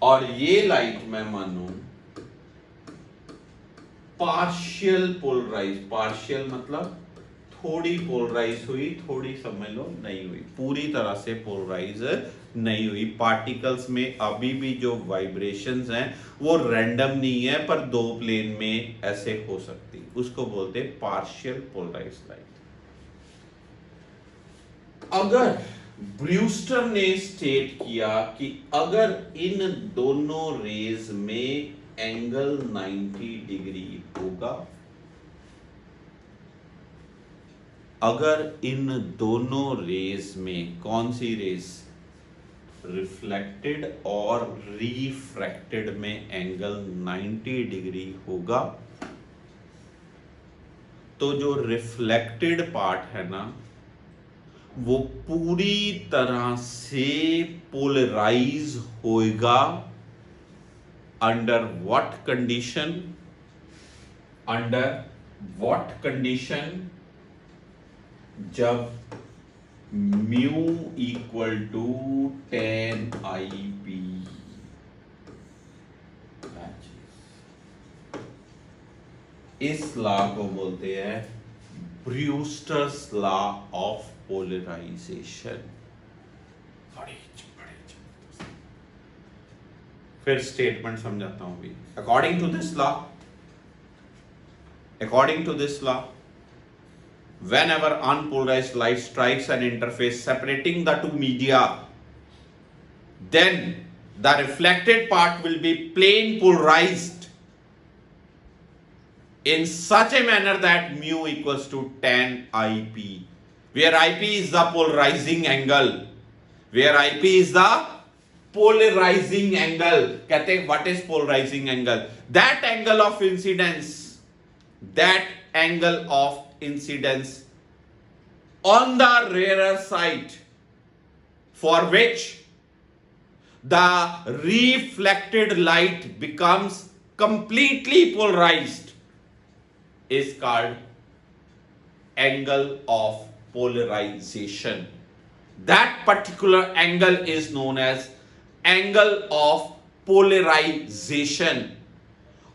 और ये लाइट मैं मानूं पार्शियल पोलराइज, पार्शियल मतलब थोड़ी पोलराइज हुई, थोड़ी समझ लो नहीं हुई, पूरी तरह से पोलराइज नहीं हुई। पार्टिकल्स में अभी भी जो वाइब्रेशंस हैं वो रैंडम नहीं है, पर दो प्लेन में ऐसे हो सकती, उसको बोलते हैं पार्शियल पोलराइज लाइट। अगर ब्रूस्टर ने स्टेट किया कि अगर इन दोनों रेज में एंगल 90 डिग्री होगा, अगर इन दोनों रेज में, कौन सी रेज, रिफ्लेक्टेड और रिफ्रैक्टेड में एंगल 90 डिग्री होगा, तो जो रिफ्लेक्टेड पार्ट है ना वो पूरी तरह से पोलराइज होएगा। Under what condition, under what condition, जब म्यू इक्वल टू 10 IP। इस लॉ को बोलते हैं ब्रूस्टर्स लॉ ऑफ पोलराइजेशन। फिर स्टेटमेंट समझाता हूं भी। According to this law, according to this law, whenever unpolarized light strikes an interface separating the two media, then the reflected part will be plane polarized in such a manner that mu equals to 10 IP, where IP is the polarizing angle, where IP is the polarizing angle। कहते हैं what is polarizing angle? That angle of incidence, that angle of incidence on the rarer side for which the reflected light becomes completely polarized is called angle of polarization. That particular angle is known as angle of polarization।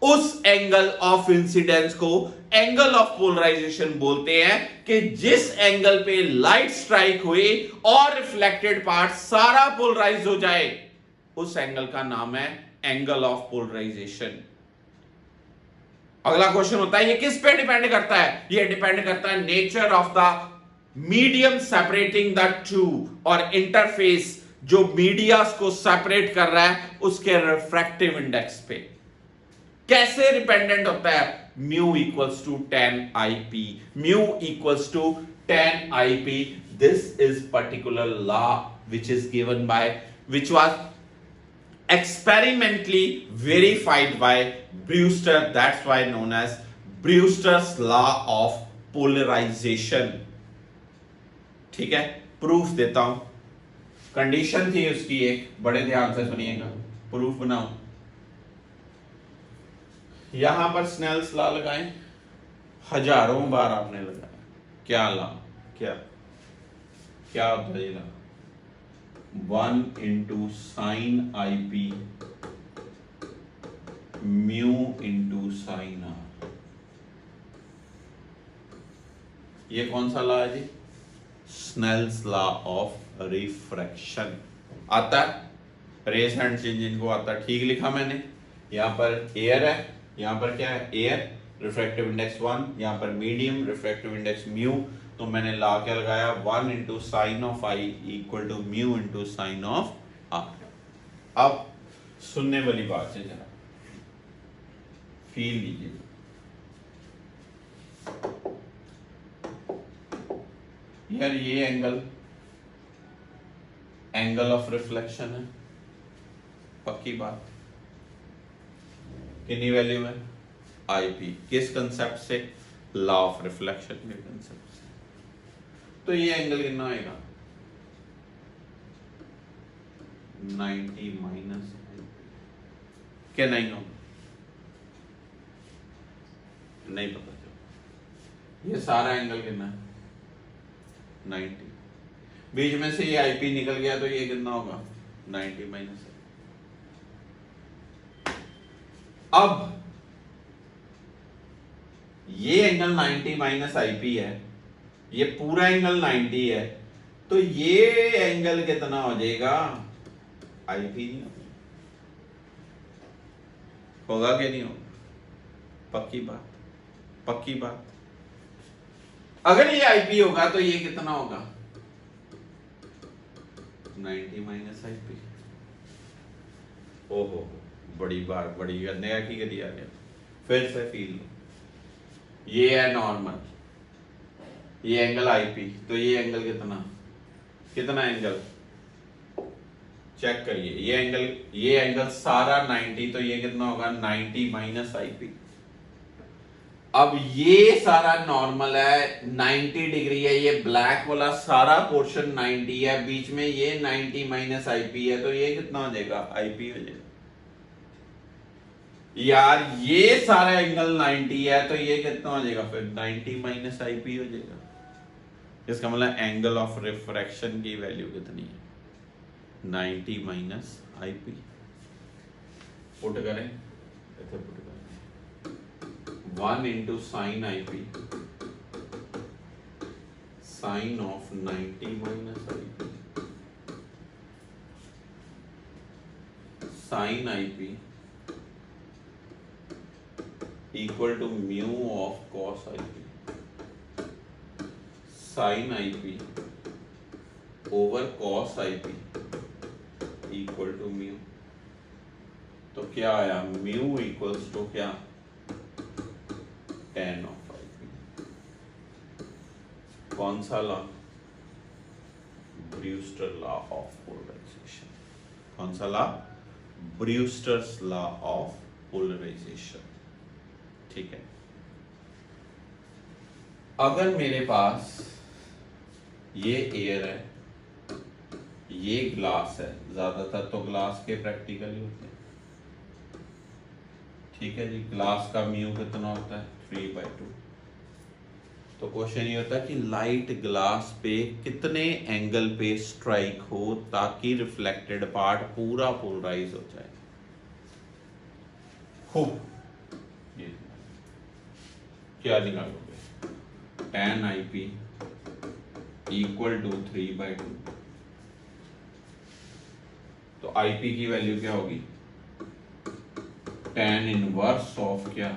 उस एंगल ऑफ इंसिडेंस को एंगल ऑफ पोलराइजेशन बोलते हैं कि जिस एंगल पे लाइट स्ट्राइक हुई और रिफ्लेक्टेड पार्ट सारा पोलराइज हो जाए, उस एंगल का नाम है एंगल ऑफ पोलराइजेशन। अगला क्वेश्चन होता है ये किस पे डिपेंड करता है? ये डिपेंड करता है nature of the medium separating the two, और इंटरफेस जो मीडियास को सेपरेट कर रहा है उसके रिफ्रैक्टिव इंडेक्स पे। कैसे डिपेंडेंट होता है? Mu equals to 10 IP, mu equals to 10 IP। This is particular law which is given by, which was experimentally verified by Brewster, that's why known as Brewster's law of polarization। ठीक है, प्रूफ देता हूं। कंडीशन थी उसकी एक, बड़े ध्यान से सुनिएगा, प्रूफ बनाओ। यहां पर स्नेल्स लॉ लगाएं, हजारों बार आपने लगाया। क्या लॉ, क्या क्या होता है ये law? 1 into sin IP mu into sin R। ये कौन सा लॉ है जी? Snell's law of refraction. आता है, रेस एंड चेंज इनको आता है, ठीक लिखा मैंने। यहां पर एयर है, यहां पर क्या है? एयर, रिफ्रैक्टिव इंडेक्स 1, यहां पर मीडियम, रिफ्रैक्टिव इंडेक्स म्यू। तो मैंने ला क्या लगाया? 1 into sin of I equal to mu into sin of R। अब सुनने वाली बात है, जरा फील लीजिए। यार ये एंगल एंगल ऑफ रिफ्लेक्शन है, पक्की बात। कितनी वैल्यू है? IP। किस कंसेप्ट से? लॉ ऑफ रिफ्लेक्शन के कंसेप्ट से। तो ये एंगल कितना आएगा? 90 माइनस, क्या नहीं होगा? नहीं पता चलो। ये सारा एंगल कितना है? 90। बीच में से ये IP निकल गया तो ये कितना होगा? 90 माइनस। अब ये एंगल 90 माइनस आईपी है, ये पूरा एंगल 90 है, तो ये एंगल कितना हो जाएगा, आईपी नहीं होगा कि नहीं होगा? पक्की बात, पक्की बात। अगर ये आईपी होगा तो ये कितना होगा, 90 माइनस आईपी। ओहो, बड़ी बात, बड़ी नया की दिया गया। फिर से फील लो, ये है नॉर्मल, ये एंगल आईपी, तो ये एंगल कितना, कितना एंगल चेक करिए, ये एंगल सारा 90, तो ये कितना होगा 90 माइनस आईपी। अब ये सारा नॉर्मल है, 90 डिग्री है, ये ब्लैक वाला सारा पोर्शन 90 है, बीच में ये 90 माइनस आईपी है, तो ये कितना हो जाएगा, आईपी हो जाएगा। यार ये सारा एंगल 90 है, तो ये कितना हो जाएगा फिर 90 माइनस आईपी हो जाएगा। इसका मतलब एंगल ऑफ रिफ्रैक्शन की वैल्यू कितनी है, 90 माइनस आईपी। पुट करें, ऐसे पुट करें, 1 into sine IP, sine of 90 minus IP, sine IP equal to mu of cos IP, sine IP over cos IP equal to mu. तो क्या आया, म्यू इक्वल्स टू क्या, tan ऑफ आईपी। कौन सा law, Brewster law of polarisation. कौन सा law, Brewster's law of polarisation. ठीक है, अगर मेरे पास ये एयर है, ये ग्लास है, ज्यादातर तो ग्लास के प्रैक्टिकल ही होते हैं, ठीक है जी। ग्लास का म्यू कितना होता है, 3/2। तो क्वेश्चन ये होता है कि लाइट ग्लास पे कितने एंगल पे स्ट्राइक हो ताकि रिफ्लेक्टेड पार्ट पूरा पोलराइज हो जाए। हो ये क्या निकालोगे, tan आईपी इक्वल टू 3/2। तो आईपी की वैल्यू क्या होगी, tan इनवर्स ऑफ क्या,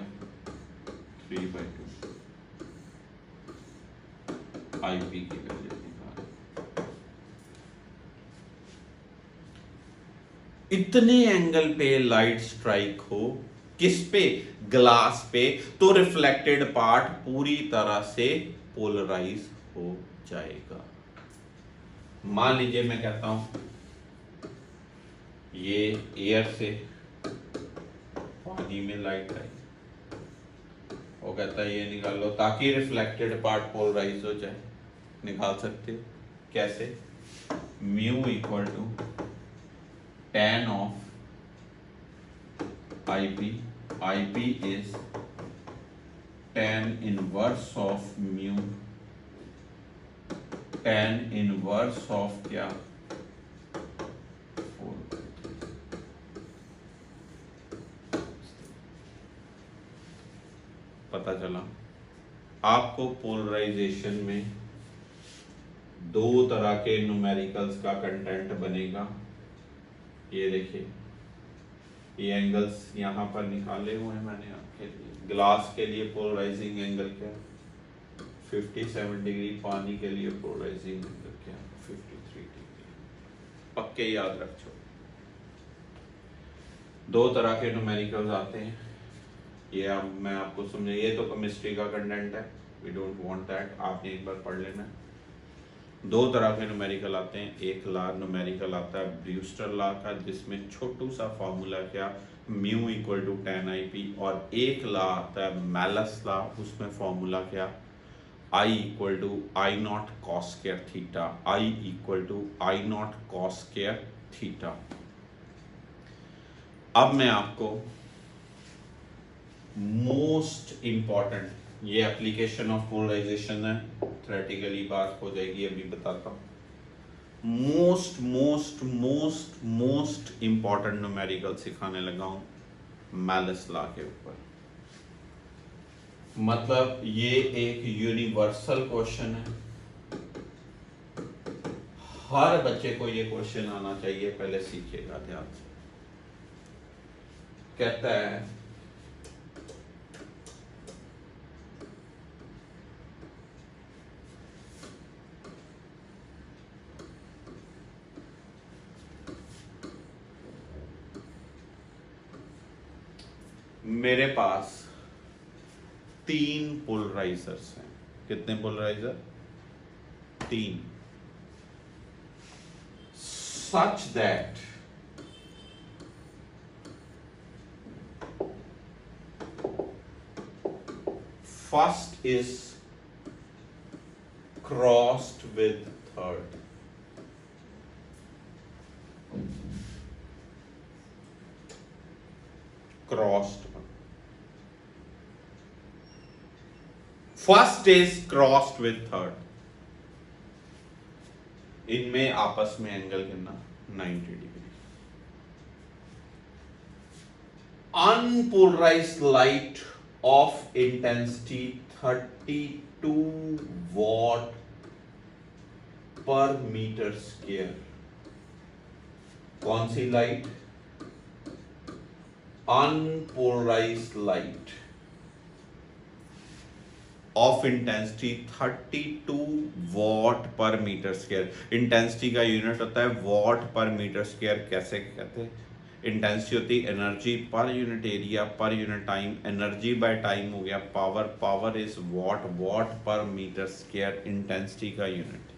3/2। आईपी की वैल्यू निकाल। इतने एंगल पे लाइट स्ट्राइक हो, किस पे, ग्लास पे, तो रिफ्लेक्टेड पार्ट पूरी तरह से पोलराइज हो जाएगा। मान लीजिए मैं कहता हूं ये एयर से पानी में लाइट आई, वो कहता है ये निकाल लो ताकि रिफ्लेक्टेड पार्ट पोलराइज हो जाए। निकाल सकते हो, कैसे, mu equal to tan of IP, IP is tan inverse of mu, tan inverse of क्या, 4/3। पता चला आपको पोलराइजेशन में दो तरह के न्यूमेरिकल्स का कंटेंट बनेगा। ये देखिए, ये एंगल्स यहाँ पर निकाले हुए हैं मैंने आपके लिए। ग्लास के लिए पोलराइजिंग एंगल क्या, 57 डिग्री। पानी के लिए पोलराइजिंग एंगल क्या, 53 डिग्री। पक्के याद रखो, दो तरह के न्यूमेरिकल्स आते हैं। ये अब मैं आपको समझे, ये तो केमिस्ट्री का कंटेंट है, वी डोंट वांट दैट, आपने एक बार पढ़ लेना। दो तरह के न्यूमेरिकल आते हैं, एक ला न्यूमेरिकल आता है ब्रूस्टर लॉ का, जिसमें छोटू सा फॉर्मूला क्या, mu equal to tan IP, और एक ला आता है मैलस लॉ, उसमें फॉर्मूला क्या, I equal to I not cos square theta, I equal to I not cos square theta. अब मैं आपको मोस्ट इंपॉर्टेंट, ये एप्लीकेशन ऑफ पोलराइजेशन है, थ्योरेटिकली बात हो जाएगी, अभी बताता हूँ। Most most most most important numerical सिखाने लगा हूँ मैलस लॉ के ऊपर। मतलब ये एक यूनिवर्सल क्वेश्चन है, हर बच्चे को ये क्वेश्चन आना चाहिए, पहले सीखिएगा ध्यान से। कहता है मेरे पास 3 पोलराइजर्स हैं। कितने polariser? 3। Such that first is crossed with third. Crossed, first is crossed with third. इनमें आपस में एंगल कितना? 90 degree. Unpolarised light of intensity 32 watt per metre square. कौन सी light? Unpolarised light of intensity 32 watt per metre square. Intensity का यूनिट होता है वॉट पर मीटर स्क्वायर। कैसे कहते हैं? इंटेंसिटी होती है energy per unit area per unit time. Energy by time हो गया power, power is what, what per metre square intensity का unit.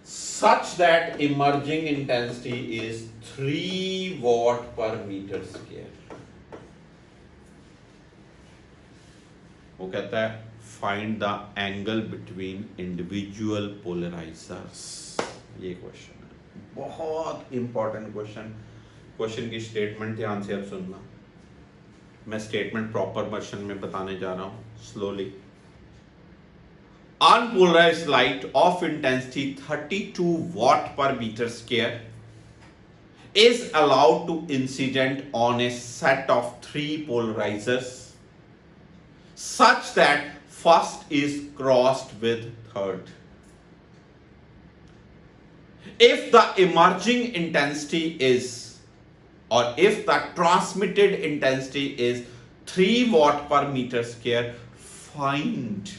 Such that emerging intensity is 3 watt per meter square. वो कहता है find the angle between individual polarizers। ये क्वेश्चन है, बहुत इंपॉर्टेंट क्वेश्चन। क्वेश्चन की स्टेटमेंट ध्यान से अब सुनना। मैं स्टेटमेंट प्रॉपर वर्जन में बताने जा रहा हूं slowly. Unpolarized light of intensity 32 watt per meter square is allowed to incident on a set of 3 polarizers such that first is crossed with third. If the emerging intensity is, or if the transmitted intensity is 3 watt per meter square, find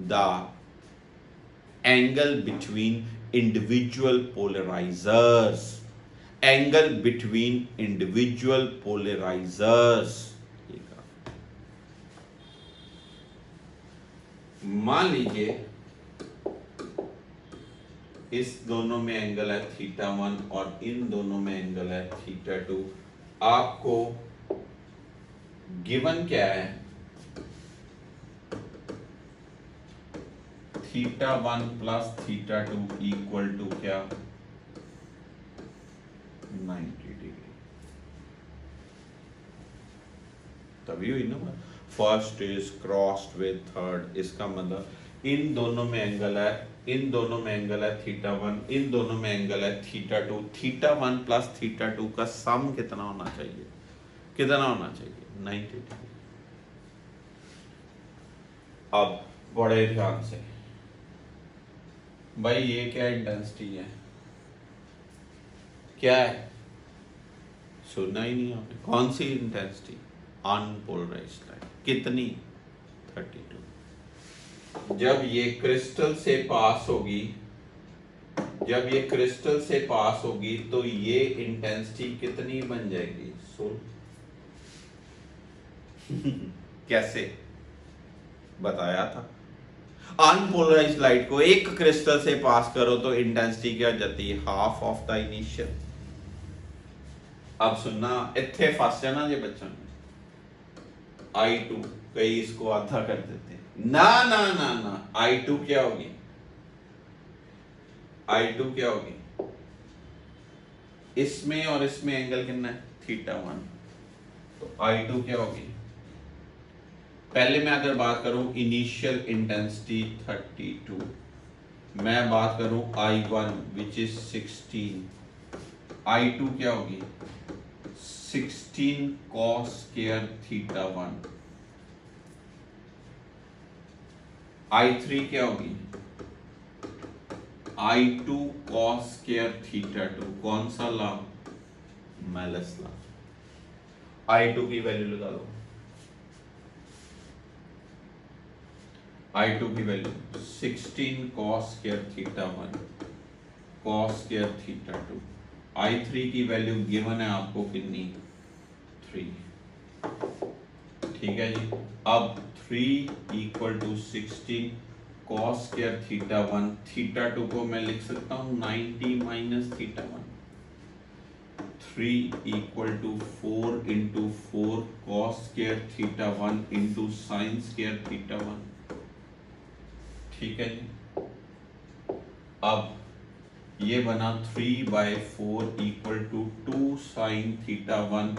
the angle between individual polarizers। Angle between individual polarizers। मान लीजिए इस दोनों में एंगल है θ1 और इन दोनों में एंगल है θ2। आपको गिवन क्या है? θ1 प्लस θ2 इक्वल टू क्या? 90 डिग्री। तभी हुई ना, first is crossed with third. इसका मतलब इन दोनों में एंगल है, इन दोनों में एंगल है θ1, इन दोनों में एंगल है θ2। θ1 प्लस θ2 का सम कितना होना चाहिए? कितना होना चाहिए? 90 डिग्री। अब बड़े ध्यान से भाई, ये क्या इंटेंसिटी है? क्या है? सुनना ही नहीं आपने। कौन सी इंटेंसिटी? Unpolarised light. कितनी? 32। जब ये क्रिस्टल से पास होगी, जब ये क्रिस्टल से पास होगी तो ये इंटेंसिटी कितनी बन जाएगी? सुन कैसे बताया था? अनपोलराइज्ड लाइट को एक क्रिस्टल से पास करो तो इंटेंसिटी क्या हो जाती है? Half of the initial. अब सुनना, इतने फंस जाना ये बच्चों ने। I2 कई इसको आधा कर देते हैं। ना ना ना ना, I2 क्या होगी? I2 क्या होगी? इसमें और इसमें एंगल कितना है? θ1। तो I2 क्या होगी? पहले मैं अगर बात करूं इनिशियल इंटेंसिटी 32, मैं बात करूं I1 विच इज 16, I2 क्या होगी? 16 cos square theta 1, I3 क्या होगी, I2 cos square theta 2, कौन सा लॉ, मेलस लॉ। I2 की वैल्यू लगा लो, I2 की value 16 cos square theta 1 cos square theta 2, I3 की वैल्यू गिवन है आपको कितनी, 3, ठीक है जी। अब 3 equal to 16 cos square theta 1, theta 2 को मैं लिख सकता हूँ 90 minus theta 1, 3 equal to 4 into 4 cos square theta 1 into sin square theta 1, ठीक है जी। अब ये बना 3/4 equal to 2 sin theta 1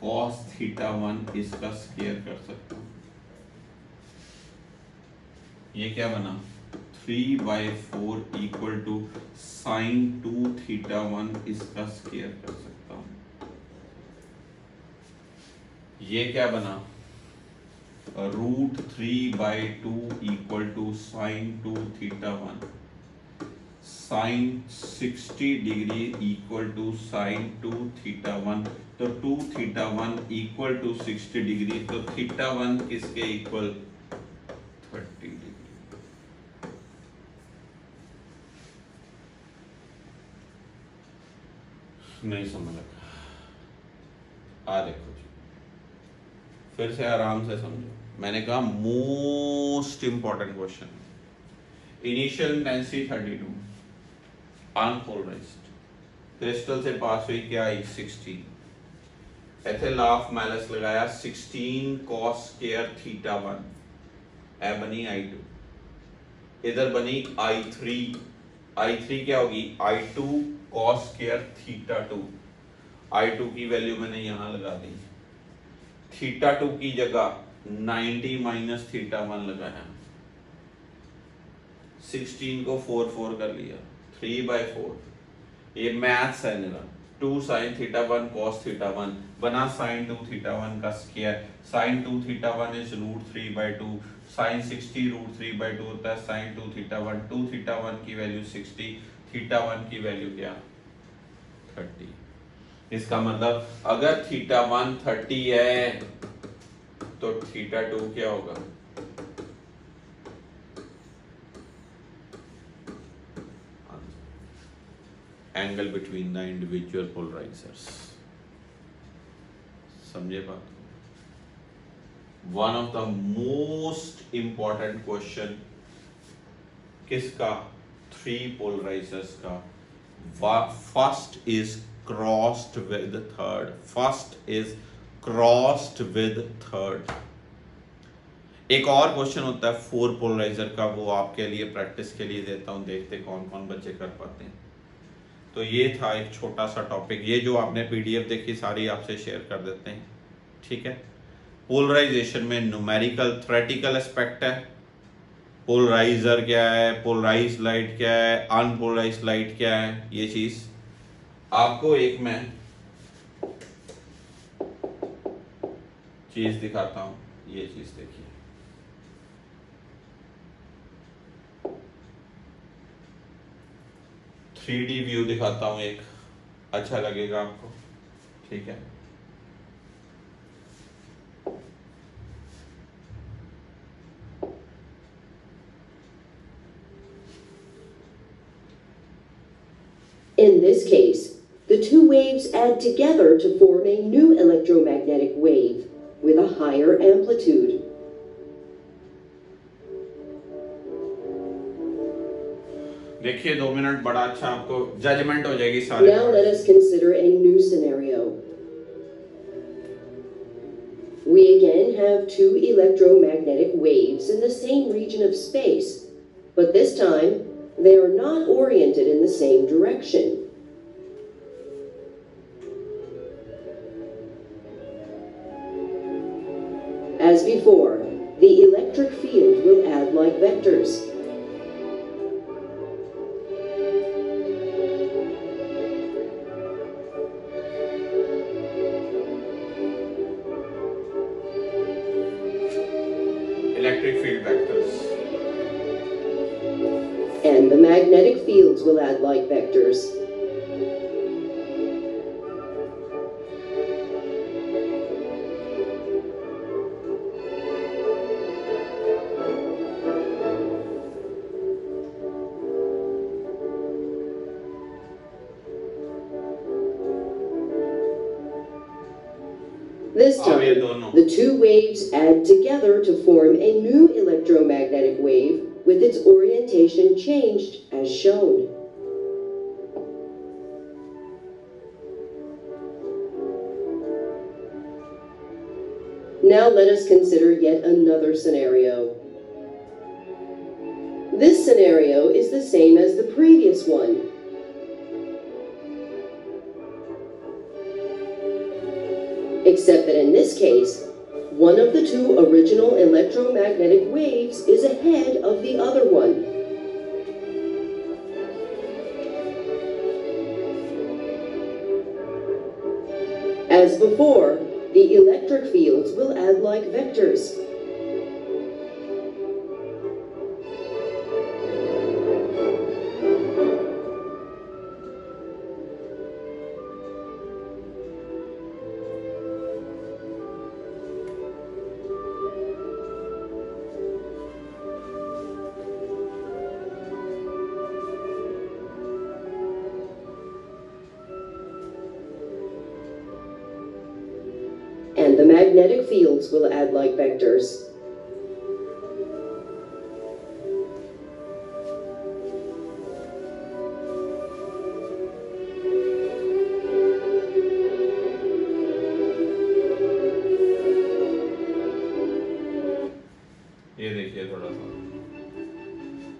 cos theta 1, इसका स्क्वायर कर सकता हूँ। ये क्या बना 3/4 इक्वल टू sin 2 theta 1, इसका स्क्वायर कर सकता हूँ। ये क्या बना √3/2 equal to sin 2 theta 1, sin 60 degree equal to sin 2 theta 1, तो 2 theta 1 इक्वल टू 60 डिग्री, तो theta 1 किसके इक्वल, 30 डिग्री। नहीं समझ लगा, आ देखो जी, फिर से आराम से समझो। मैंने कहा most important question, initial intensity 32, unpolarised, crystal से पास हुई क्या आई 16, ऐसे लॉ ऑफ मैलस लगाया 16 cos square theta 1, ए बनी I2, इधर बनी I3 क्या होगी I2 cos square theta 2, I2 की वैल्यू मैंने यहां लगा दी, थीटा 2 की जगह 90 माइनस थीटा 1 लगाया, 16 को 4 कर लिया, 3/4, ये मैथ्स है मेरा, 2 sin थीटा 1 cos थीटा 1 बना sin 2 थीटा 1 का square, sin 2 theta 1 is √3/2, sin 60 √3/2 होता है sin 2 थीटा 1, 2 थीटा 1 की वैल्यू 60, थीटा 1 की वैल्यू क्या 30। इसका मतलब अगर थीटा 1 30 है तो थीटा 2 क्या होगा, एंगल बिटवीन द इंडिविजुअल पोलराइजर्स। समझे बात, one of the most important question किसका, 3 पोलराइजर्स का। First is crossed with third, first is crossed with third. एक और क्वेश्चन होता है 4 पोलराइजर का, वो आपके लिए प्रैक्टिस के लिए देता हूं, देखते कौन कौन बच्चे कर पाते हैं। तो ये था एक छोटा सा टॉपिक, ये जो आपने पीडीएफ देखी सारी आपसे शेयर कर देते हैं, ठीक है। पोलराइजेशन में न्यूमेरिकल थ्योरेटिकल एस्पेक्ट है, पोलराइजर क्या है, पोलराइज लाइट क्या है, अनपोलराइज लाइट क्या है, ये चीज आपको एक मैं चीज दिखाता हूं, ये चीज देखिए, थ्री डी व्यू दिखाता हूं एक, अच्छा लगेगा आपको, ठीक है। In this case, the two waves add together to form a new electromagnetic wave with a higher amplitude. देखिए 2 मिनट, बड़ा अच्छा आपको जजमेंट हो जाएगी सारे। Now let us consider a new scenario. We again have two electromagnetic waves in the same region of space, but this time they are not oriented in the same direction. As before, the electric field will add like vectors. And the magnetic fields will add light vectors. This time, the two waves add together to form a new electromagnetic wave with its orientation changed as shown. Now let us consider yet another scenario. This scenario is the same as the previous one. Except that in this case, one of the two original electromagnetic waves is ahead of the other one. As before, the electric fields will add like vectors. And the magnetic fields will add like vectors. ये देखिए थोड़ा सा.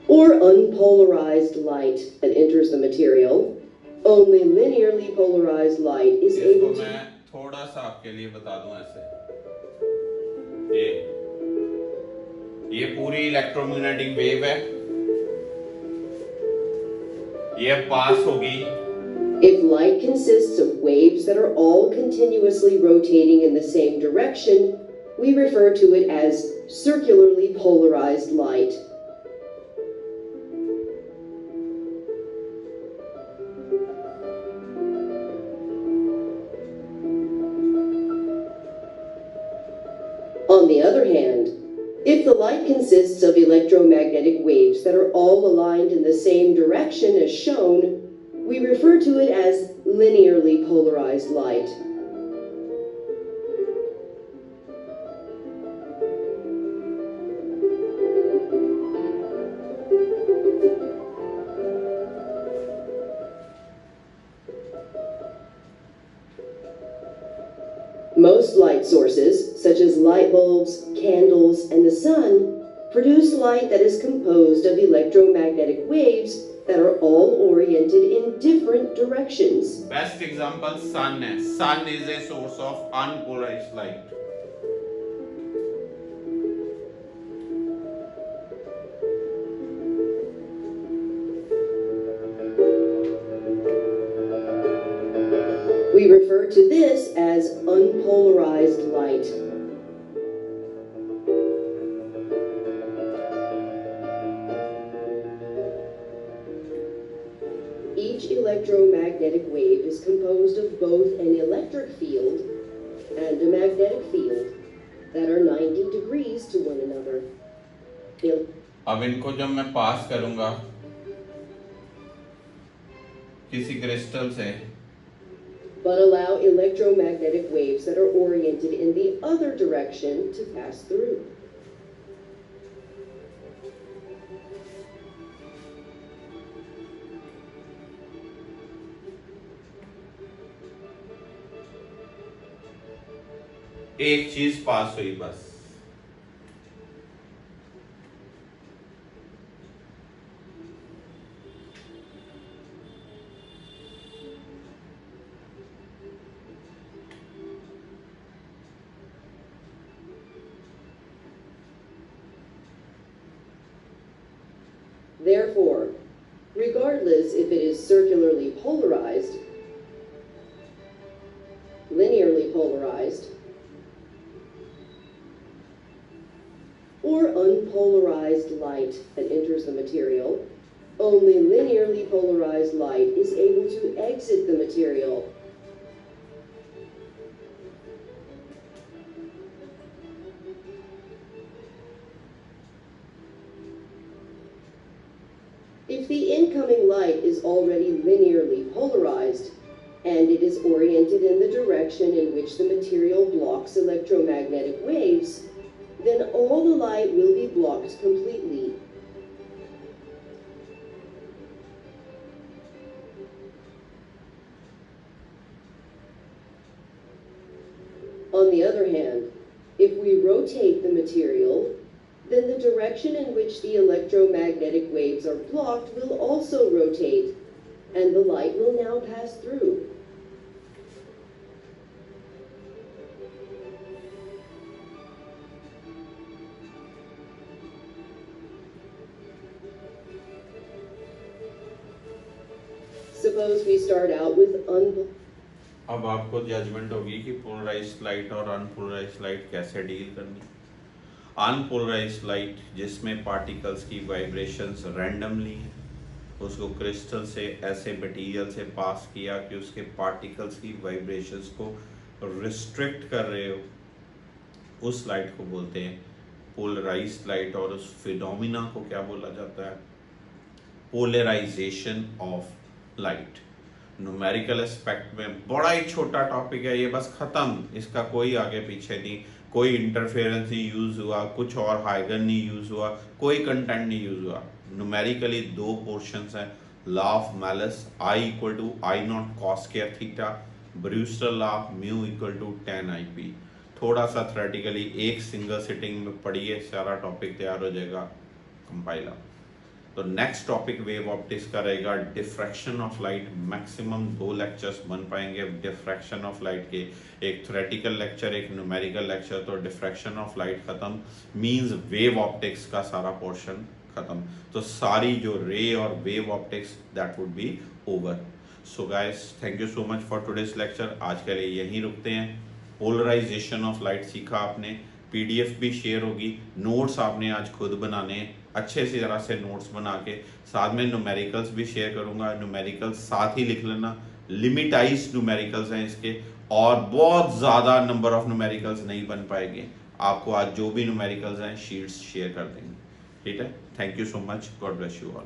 Or unpolarized light that enters the material. Only linearly polarized light is इसको able to... मैं थोड़ा सा आपके लिए बता दूं ऐसे. ये पूरी इलेक्ट्रोमैग्नेटिक वेव है. ये पास होगी. If light consists of waves that are all continuously rotating in the same direction, we refer to it as circularly polarized light. On the other hand, if the light consists of electromagnetic waves that are all aligned in the same direction as shown, we refer to it as linearly polarized light. Most light sources, such as light bulbs, candles, and the sun, produce light that is composed of electromagnetic waves that are all oriented in different directions. Best example sun है. Sun is a source of unpolarized light. We refer to this as unpolarized light. Each electromagnetic wave is composed of both an electric field and a magnetic field that are 90 degrees to one another. अब इनको जब मैं पास करूंगा किसी क्रिस्टल से, but allow electromagnetic waves that are oriented in the other direction to pass through. एक चीज पास हुई बस. Therefore, regardless if it is circularly polarized, linearly polarized, or unpolarized light that enters the material, Only linearly polarized light is able to exit the material. If the incoming light is already linearly polarized, and it is oriented in the direction in which the material blocks electromagnetic waves, then all the light will be blocked completely. On the other hand, if we rotate the material, then the direction in which the electromagnetic waves are blocked will also rotate, and the light will now pass through. Suppose we start out with अब आपको जजमेंट होगी कि पोलराइज्ड लाइट और अनपोलराइज्ड लाइट कैसे डील करनी। अनपोलराइज्ड लाइट जिसमें पार्टिकल्स की वाइब्रेशंस रैंडमली है, उसको क्रिस्टल से ऐसे मटेरियल से पास किया कि उसके पार्टिकल्स की वाइब्रेशंस को रिस्ट्रिक्ट कर रहे हो, उस लाइट को बोलते हैं पोलराइज्ड लाइट। और उस फिनोमिना को क्या बोला जाता है? Polarisation of light. Numerical aspect में बड़ा ही छोटा टॉपिक है ये, बस खत्म, इसका कोई आगे पीछे नहीं, कोई इंटरफेरेंस नहीं यूज हुआ, कुछ और हाइगन नहीं यूज हुआ, कोई कंटेंट नहीं यूज हुआ। न्यूमेरिकली दो पोर्शंस हैं, law of Malus I equal to I nought cos square theta, Brewster law mu equal to 10 IP। थोड़ा सा थ्योरेटिकली एक सिंगल सिटिंग में पढ़िए, सारा टॉपिक तैयार हो जाएगा कंपाइलर। तो नेक्स्ट टॉपिक वेव ऑप्टिक्स का रहेगा diffraction of light. Maximum 2 lectures बन पाएंगे डिफ्रैक्शन ऑफ लाइट के, एक थ्योरेटिकल लेक्चर, एक न्यूमेरिकल लेक्चर। तो डिफ्रैक्शन ऑफ लाइट खत्म, मींस वेव ऑप्टिक्स का सारा पोर्शन खत्म। तो सारी जो रे और wave optics that would be over. So guys, thank you so much for today's lecture. आज के लिए यहीं रुकते हैं। पोलराइजेशन ऑफ लाइट सीखा आपने, PDF भी शेयर होगी, नोट्स आपने आज खुद बनाने हैं, अच्छे से तरह से नोट्स बना के, साथ में न्यूमेरिकल्स भी शेयर करूंगा, न्यूमेरिकल्स साथ ही लिख लेना। लिमिटाइज न्यूमेरिकल्स हैं इसके, और बहुत ज़्यादा नंबर ऑफ न्यूमेरिकल्स नहीं बन पाएंगे। आपको आज जो भी न्यूमेरिकल्स हैं शीट्स शेयर कर देंगे, ठीक है। Thank you so much, God bless you all.